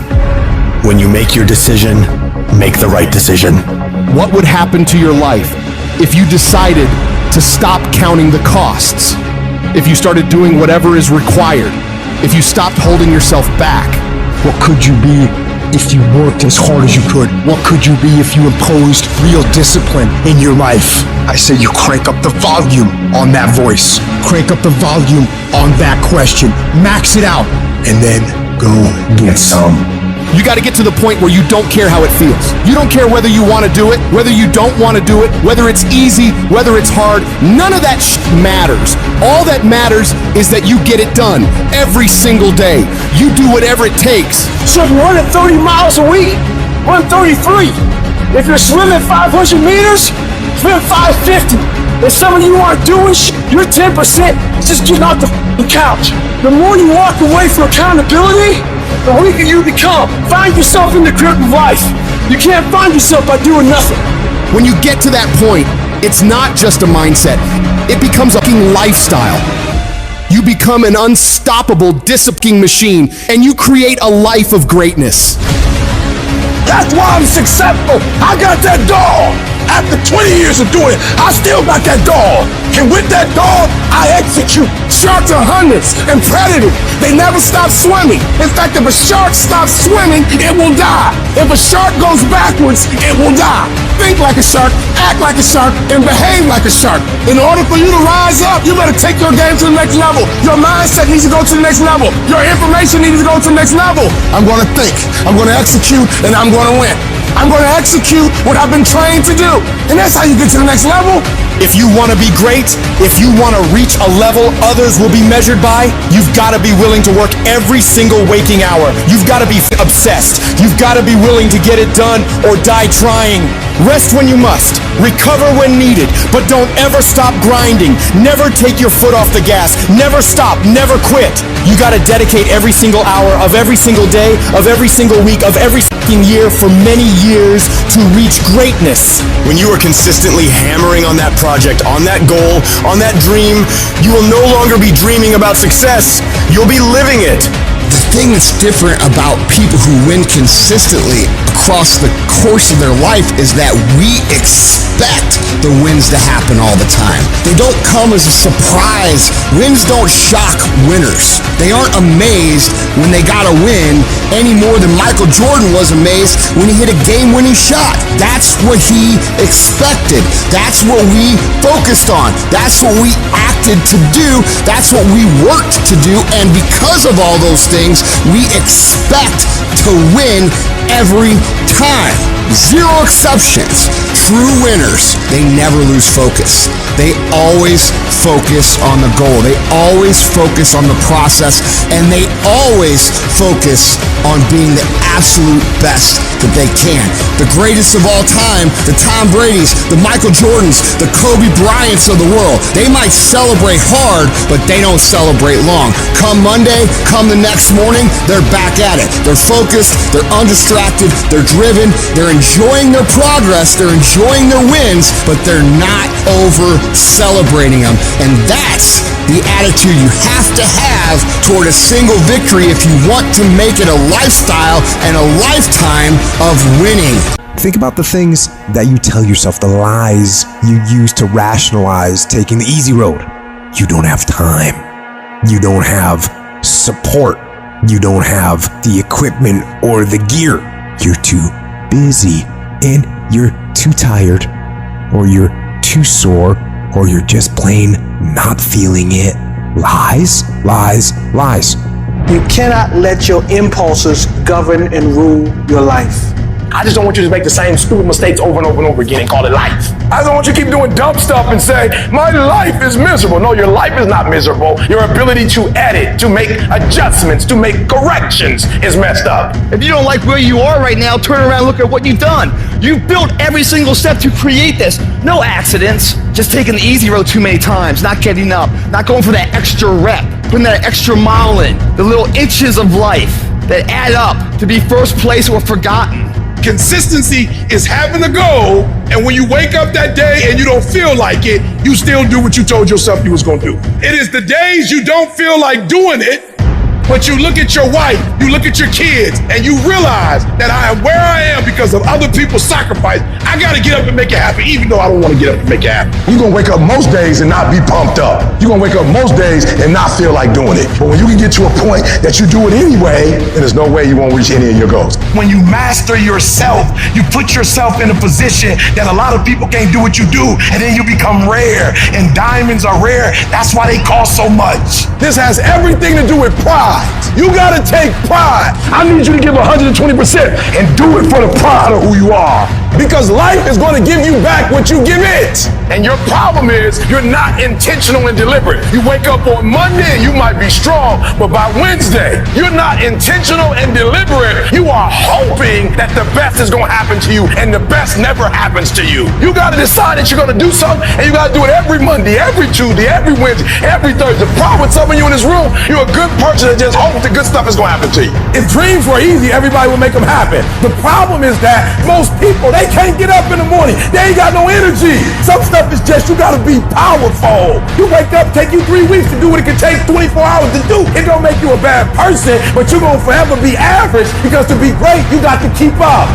When you make your decision, make the right decision. What would happen to your life if you decided to stop counting the costs? If you started doing whatever is required? If you stopped holding yourself back? What could you be if you worked as hard as you could? What could you be if you imposed real discipline in your life? I say you crank up the volume on that voice. Crank up the volume on that question. Max it out. And then go get some. You got to get to the point where you don't care how it feels. You don't care whether you want to do it, whether you don't want to do it, whether it's easy, whether it's hard. None of that matters. All that matters is that you get it done every single day. You do whatever it takes. So if you're running 30 miles a week, run 33. If you're swimming 500 meters, swim 550. If some of you aren't doing you're 10% just getting off the couch. The more you walk away from accountability, the weaker you become. Find yourself in the grip of life. You can't find yourself by doing nothing. When you get to that point, it's not just a mindset. It becomes a lifestyle. You become an unstoppable disciplining machine, and you create a life of greatness. That's why I'm successful. I got that dog. After 20 years of doing it, I still got that dog. And with that dog, I execute. Sharks are hunters and predators. They never stop swimming. In fact, if a shark stops swimming, it will die. If a shark goes backwards, it will die. Think like a shark, act like a shark, and behave like a shark. In order for you to rise up, you better take your game to the next level. Your mindset needs to go to the next level. Your information needs to go to the next level. I'm going to think, I'm going to execute, and I'm going to win. I'm going to execute what I've been trained to do. And that's how you get to the next level. If you want to be great, if you want to reach a level others will be measured by, you've got to be willing to work every single waking hour. You've got to be obsessed. You've got to be willing to get it done or die trying. Rest when you must. Recover when needed. But don't ever stop grinding. Never take your foot off the gas. Never stop. Never quit. You got to dedicate every single hour of every single day, of every single week, of every year for many years to reach greatness. When you are consistently hammering on that project, on that goal, on that dream, you will no longer be dreaming about success. You'll be living it. The thing that's different about people who win consistently across the course of their life is that we expect the wins to happen all the time. They don't come as a surprise. Wins don't shock winners. They aren't amazed when they got a win any more than Michael Jordan was amazed when he hit a game-winning shot. That's what he expected. That's what we focused on. That's what we acted to do. That's what we worked to do. And because of all those things, we expect to win every time. Zero exceptions. True winners, they never lose focus. They always focus on the goal. They always focus on the process, and they always focus on being the absolute best that they can. The greatest of all time, the Tom Brady's, the Michael Jordans, the Kobe Bryants of the world. They might celebrate hard, but they don't celebrate long. Come Monday, come the next morning, they're back at it. They're focused, they're undistracted, they're driven, they're enjoying their progress, they're enjoying their wins, but they're not over celebrating them. And that's the attitude you have to have toward a single victory if you want to make it a lifestyle and a lifetime of winning. Think about the things that you tell yourself, the lies you use to rationalize taking the easy road. You don't have time. You don't have support. You don't have the equipment or the gear. You're too busy, and you're too tired, or you're too sore, or you're just plain not feeling it. Lies, lies, lies. You cannot let your impulses govern and rule your life. I just don't want you to make the same stupid mistakes over and over and over again and call it life. I don't want you to keep doing dumb stuff and say, my life is miserable. No, your life is not miserable. Your ability to edit, to make adjustments, to make corrections is messed up. If you don't like where you are right now, turn around and look at what you've done. You've built every single step to create this. No accidents. Just taking the easy road too many times, not getting up, not going for that extra rep, putting that extra mile in, the little inches of life that add up to be first place or forgotten. Consistency is having a goal, and when you wake up that day and you don't feel like it, you still do what you told yourself you was gonna do. It is the days you don't feel like doing it, but you look at your wife, you look at your kids, and you realize that I am where I am because of other people's sacrifice. I gotta get up and make it happen, even though I don't wanna get up and make it happen. You're gonna wake up most days and not be pumped up. You're gonna wake up most days and not feel like doing it. But when you can get to a point that you do it anyway, then there's no way you won't reach any of your goals. When you master yourself, you put yourself in a position that a lot of people can't do what you do, and then you become rare. And diamonds are rare. That's why they cost so much. This has everything to do with pride. You gotta take pride. I need you to give 120% and do it for the pride of who you are. Because life is gonna give you back what you give it. And your problem is you're not intentional and deliberate. You wake up on Monday and you might be strong, but by Wednesday, you're not intentional and deliberate. You are hoping that the best is gonna happen to you, and the best never happens to you. You gotta decide that you're gonna do something, and you gotta do it every Monday, every Tuesday, every Wednesday, every Thursday. The problem with some of you in this room, you're a good person that just hopes the good stuff is gonna happen to you. If dreams were easy, everybody would make them happen. The problem is that most people, they can't get up in the morning. They ain't got no energy. Some stuff is just, you gotta be powerful. You wake up, take you 3 weeks to do what it can take 24 hours to do. It don't make you a bad person, but you're gonna forever be average, because to be great, you got to keep up.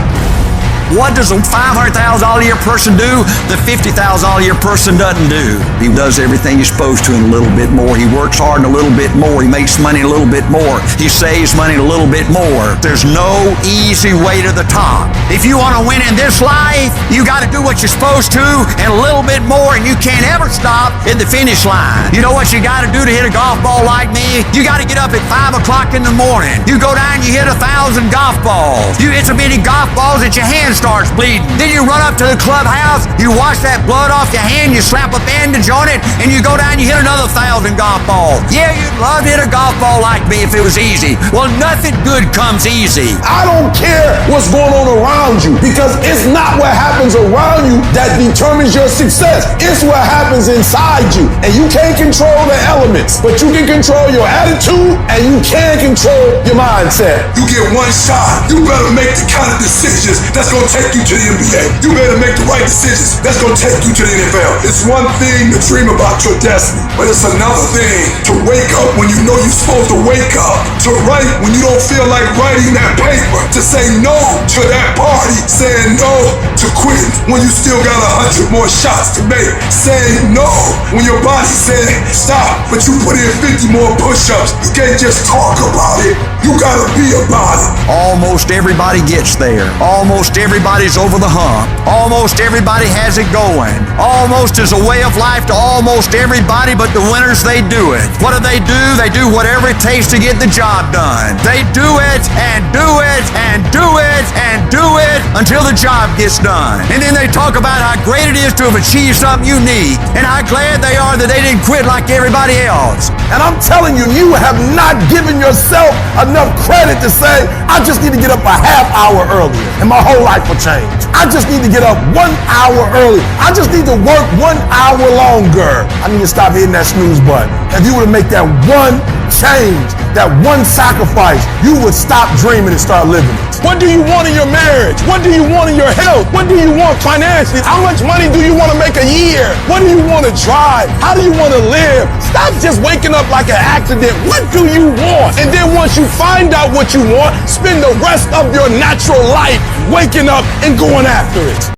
What does a $500,000 a year person do that $50,000 a year person doesn't do? He does everything he's supposed to and a little bit more. He works hard and a little bit more. He makes money a little bit more. He saves money a little bit more. There's no easy way to the top. If you want to win in this life, you got to do what you're supposed to and a little bit more, and you can't ever stop at the finish line. You know what you got to do to hit a golf ball like me? You got to get up at 5 o'clock in the morning. You go down and you hit 1,000 golf balls. You hit so many golf balls that your hand starts bleeding. Then you run up to the clubhouse, you wash that blood off your hand, you slap a bandage on it, and you go down and you hit another 1,000 golf balls. Yeah, you'd love to hit a golf ball like me if it was easy. Well, nothing good comes easy. I don't care what's going on around you, because it's not what happens around you that determines your success. It's what happens inside you. And you can't control the elements, but you can control your attitude and you can control your mindset. You get one shot. You better make the kind of decisions that's going to take you to the NBA. You better make the right decisions that's going to take you to the NFL. It's one thing to dream about your destiny, but it's another thing to wake up when you know you're supposed to wake up, to write when you don't feel like writing that paper, to say no to that party, saying no to quitting when you still got 100 more shots to make, saying no when your body said stop, but you put in 50 more push-ups. You can't just talk about it. You gotta be about it. Almost everybody gets there. Almost everybody's over the hump. Almost everybody has it going. Almost is a way of life to almost everybody, but the winners, they do it. What do? They do whatever it takes to get the job done. They do it and do it and do it and do it until the job gets done. And then they talk about how great it is to have achieved something unique and how glad they are that they didn't quit like everybody else. And I'm telling you, you have not given yourself enough credit to say, I just need to get up a half hour earlier and my whole life will change. I just need to get up 1 hour early. I just need to work 1 hour longer. I need to stop hitting that snooze button. If you were to make that one change, that one sacrifice, you would stop dreaming and start living it. What do you want in your marriage? What do you want in your health? What do you want financially? How much money do you want to make a year? What do you want to drive? How do you want to live? Stop just waking up like an accident. What do you want? And then once you find out what you want, spend the rest of your natural life waking up and going after it.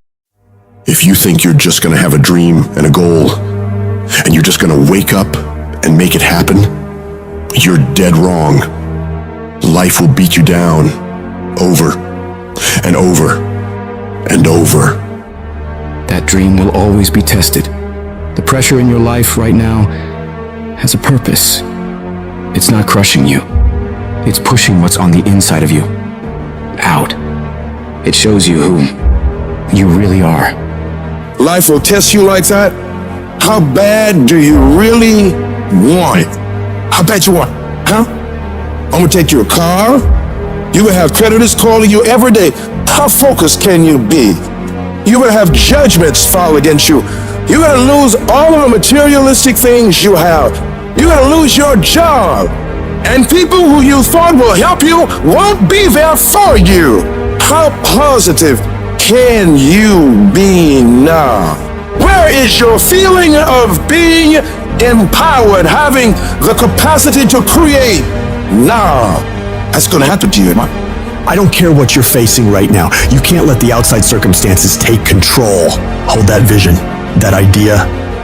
If you think you're just going to have a dream and a goal, and you're just going to wake up and make it happen, you're dead wrong. Life will beat you down over and over and over. That dream will always be tested. The pressure in your life right now has a purpose. It's not crushing you. It's pushing what's on the inside of you out. It shows you who you really are. Life will test you like that? How bad do you really want it? How bad you want it? Huh? I'm gonna take your car. You will have creditors calling you every day. How focused can you be? You will have judgments fall against you. You're gonna lose all of the materialistic things you have. You're gonna lose your job. And people who you thought will help you won't be there for you. How positive can you be now? Where is your feeling of being empowered, having the capacity to create now? That's gonna happen to you, man. I don't care what you're facing right now. You can't let the outside circumstances take control. Hold that vision, that idea,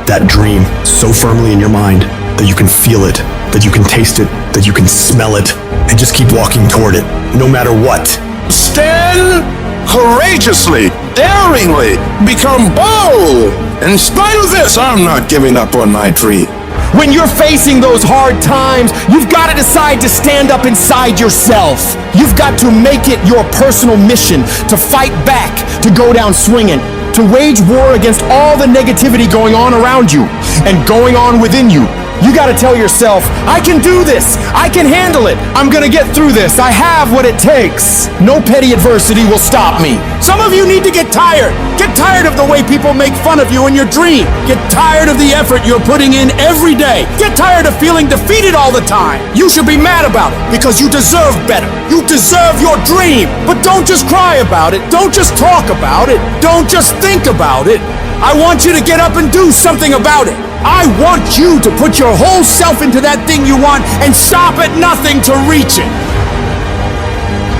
that dream so firmly in your mind that you can feel it, that you can taste it, that you can smell it, and just keep walking toward it, no matter what. Stand courageously, daringly, become bold. In spite of this, I'm not giving up on my dream. When you're facing those hard times, you've got to decide to stand up inside yourself. You've got to make it your personal mission to fight back, to go down swinging, to wage war against all the negativity going on around you and going on within you. You got to tell yourself, I can do this. I can handle it. I'm going to get through this. I have what it takes. No petty adversity will stop me. Some of you need to get tired. Get tired of the way people make fun of you in your dream. Get tired of the effort you're putting in every day. Get tired of feeling defeated all the time. You should be mad about it because you deserve better. You deserve your dream. But don't just cry about it. Don't just talk about it. Don't just think about it. I want you to get up and do something about it. I want you to put your whole self into that thing you want and stop at nothing to reach it.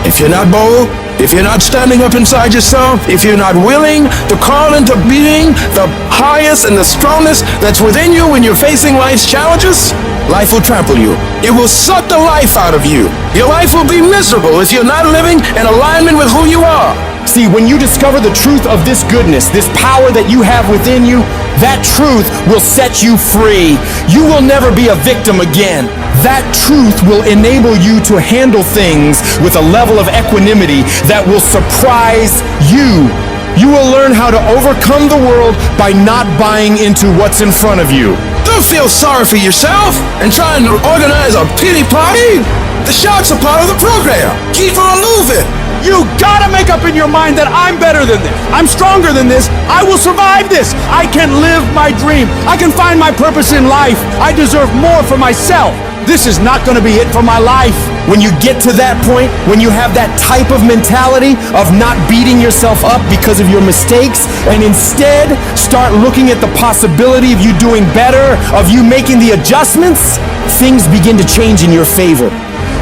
If you're not bold, if you're not standing up inside yourself, if you're not willing to call into being the highest and the strongest that's within you when you're facing life's challenges, life will trample you. It will suck the life out of you. Your life will be miserable if you're not living in alignment with who you are. See, when you discover the truth of this goodness, this power that you have within you, that truth will set you free. You will never be a victim again. That truth will enable you to handle things with a level of equanimity that will surprise you. You will learn how to overcome the world by not buying into what's in front of you. Don't feel sorry for yourself and trying to organize a pity party. The sharks are part of the program. Keep on moving. You gotta make up in your mind that I'm better than this. I'm stronger than this. I will survive this. I can live my dream. I can find my purpose in life. I deserve more for myself. This is not gonna be it for my life. When you get to that point, when you have that type of mentality of not beating yourself up because of your mistakes, and instead start looking at the possibility of you doing better, of you making the adjustments, things begin to change in your favor.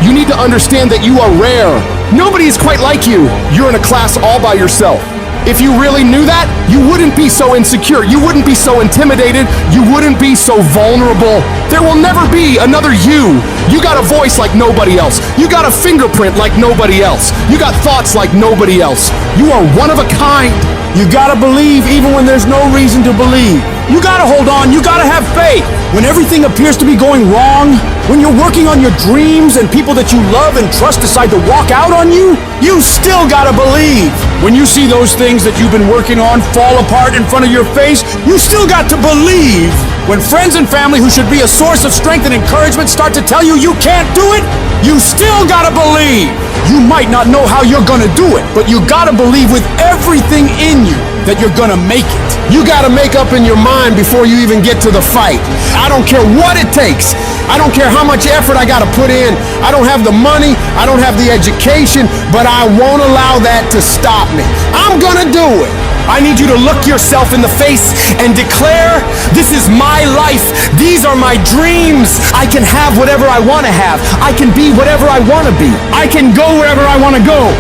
You need to understand that you are rare. Nobody is quite like you. You're in a class all by yourself. If you really knew that, you wouldn't be so insecure. You wouldn't be so intimidated. You wouldn't be so vulnerable. There will never be another you. You got a voice like nobody else. You got a fingerprint like nobody else. You got thoughts like nobody else. You are one of a kind. You gotta believe even when there's no reason to believe. You gotta hold on, you gotta have faith. When everything appears to be going wrong, when you're working on your dreams and people that you love and trust decide to walk out on you, you still gotta believe. When you see those things that you've been working on fall apart in front of your face, you still got to believe. When friends and family who should be a source of strength and encouragement start to tell you you can't do it, you still gotta believe. You might not know how you're gonna do it, but you gotta believe with everything in you that you're gonna make it. You gotta make up in your mind before you even get to the fight. I don't care what it takes. I don't care how much effort I gotta put in. I don't have the money, I don't have the education, but I won't allow that to stop me. I'm gonna do it. I need you to look yourself in the face and declare, this is my life. These are my dreams. I can have whatever I want to have. I can be whatever I want to be. I can go wherever I want to go.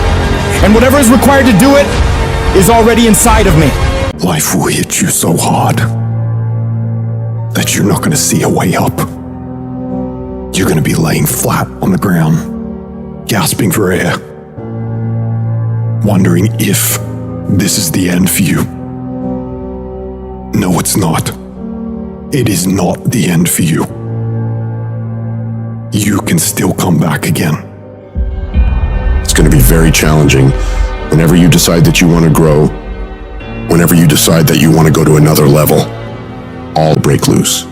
And whatever is required to do it is already inside of me. Life will hit you so hard that you're not going to see a way up. You're going to be laying flat on the ground, gasping for air, wondering if this is the end for you. No, it's not. It is not the end for you. You can still come back again. It's going to be very challenging whenever you decide that you want to grow, whenever you decide that you want to go to another level. All break loose.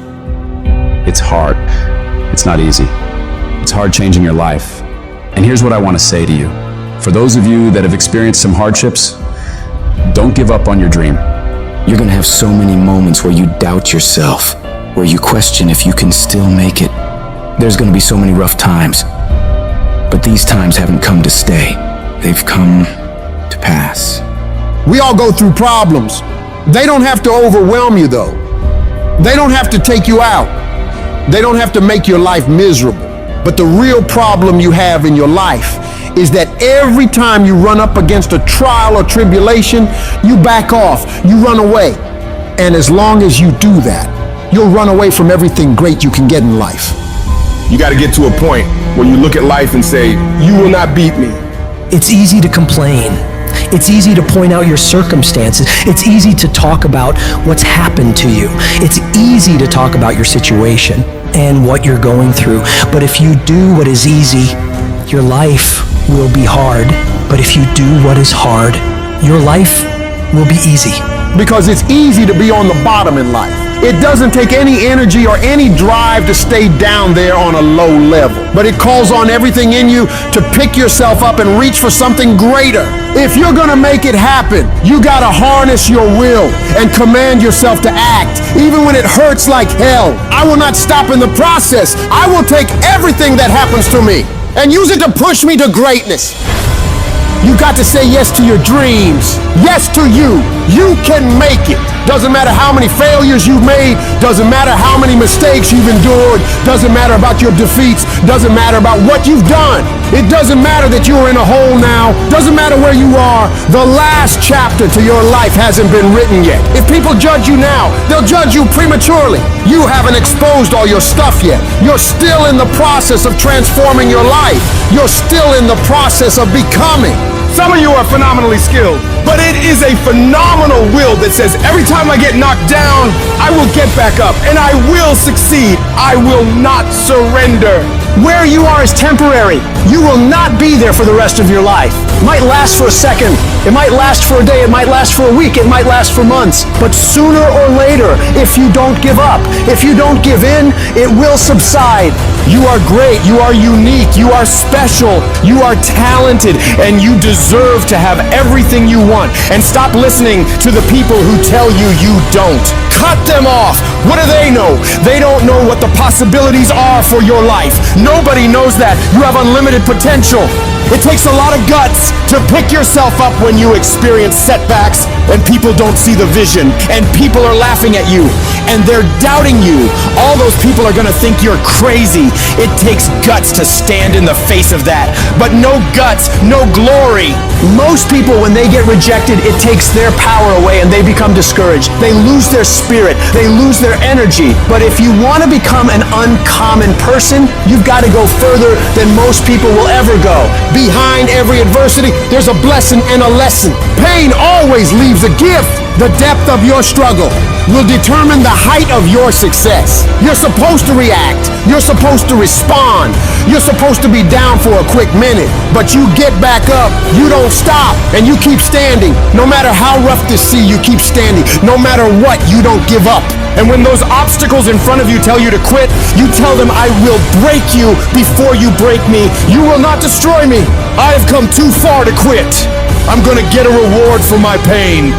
It's hard. It's not easy. It's hard changing your life. And here's what I want to say to you. For those of you that have experienced some hardships, don't give up on your dream. You're gonna have so many moments where you doubt yourself, where you question if you can still make it. There's gonna be so many rough times, but these times haven't come to stay. They've come to pass. We all go through problems. They don't have to overwhelm you though. They don't have to take you out. They don't have to make your life miserable. But the real problem you have in your life is that every time you run up against a trial or tribulation, you back off, you run away. And as long as you do that, you'll run away from everything great you can get in life. You got to get to a point where you look at life and say, you will not beat me. It's easy to complain. It's easy to point out your circumstances. It's easy to talk about what's happened to you. It's easy to talk about your situation and what you're going through. But if you do what is easy, your life will be hard. But if you do what is hard, your life will be easy. Because it's easy to be on the bottom in life. It doesn't take any energy or any drive to stay down there on a low level. But it calls on everything in you to pick yourself up and reach for something greater. If you're gonna make it happen, you gotta harness your will and command yourself to act, even when it hurts like hell. I will not stop in the process. I will take everything that happens to me and use it to push me to greatness. You got to say yes to your dreams. Yes to you. You can make it. Doesn't matter how many failures you've made. Doesn't matter how many mistakes you've endured. Doesn't matter about your defeats. Doesn't matter about what you've done. It doesn't matter that you're in a hole now. Doesn't matter where you are. The last chapter to your life hasn't been written yet. If people judge you now, they'll judge you prematurely. You haven't exposed all your stuff yet. You're still in the process of transforming your life. You're still in the process of becoming. Some of you are phenomenally skilled, but it is a phenomenal will that says every time I get knocked down, I will get back up and I will succeed. I will not surrender. Where you are is temporary. You will not be there for the rest of your life. It might last for a second. It might last for a day. It might last for a week. It might last for months. But sooner or later, if you don't give up, if you don't give in, it will subside. You are great. You are unique. You are special. You are talented. And you deserve to have everything you want. And stop listening to the people who tell you you don't. Cut them off. What do they know? They don't know what the possibilities are for your life. Nobody knows that. You have unlimited potential. It takes a lot of guts to pick yourself up when you experience setbacks and people don't see the vision and people are laughing at you and they're doubting you. All those people are going to think you're crazy. It takes guts to stand in the face of that. But no guts, no glory. Most people, when they get rejected, it takes their power away and they become discouraged. They lose their spirit. They lose their energy. But if you want to become an uncommon person, you've got to go further than most people will ever go. Behind every adversity, there's a blessing and a lesson. Pain always leaves a gift. The depth of your struggle will determine the height of your success. You're supposed to react. You're supposed to respond. You're supposed to be down for a quick minute. But you get back up. You don't stop. And you keep standing. No matter how rough the sea, you keep standing. No matter what, you don't give up. And when those obstacles in front of you tell you to quit, you tell them, I will break you before you break me. You will not destroy me. I have come too far to quit. I'm going to get a reward for my pain.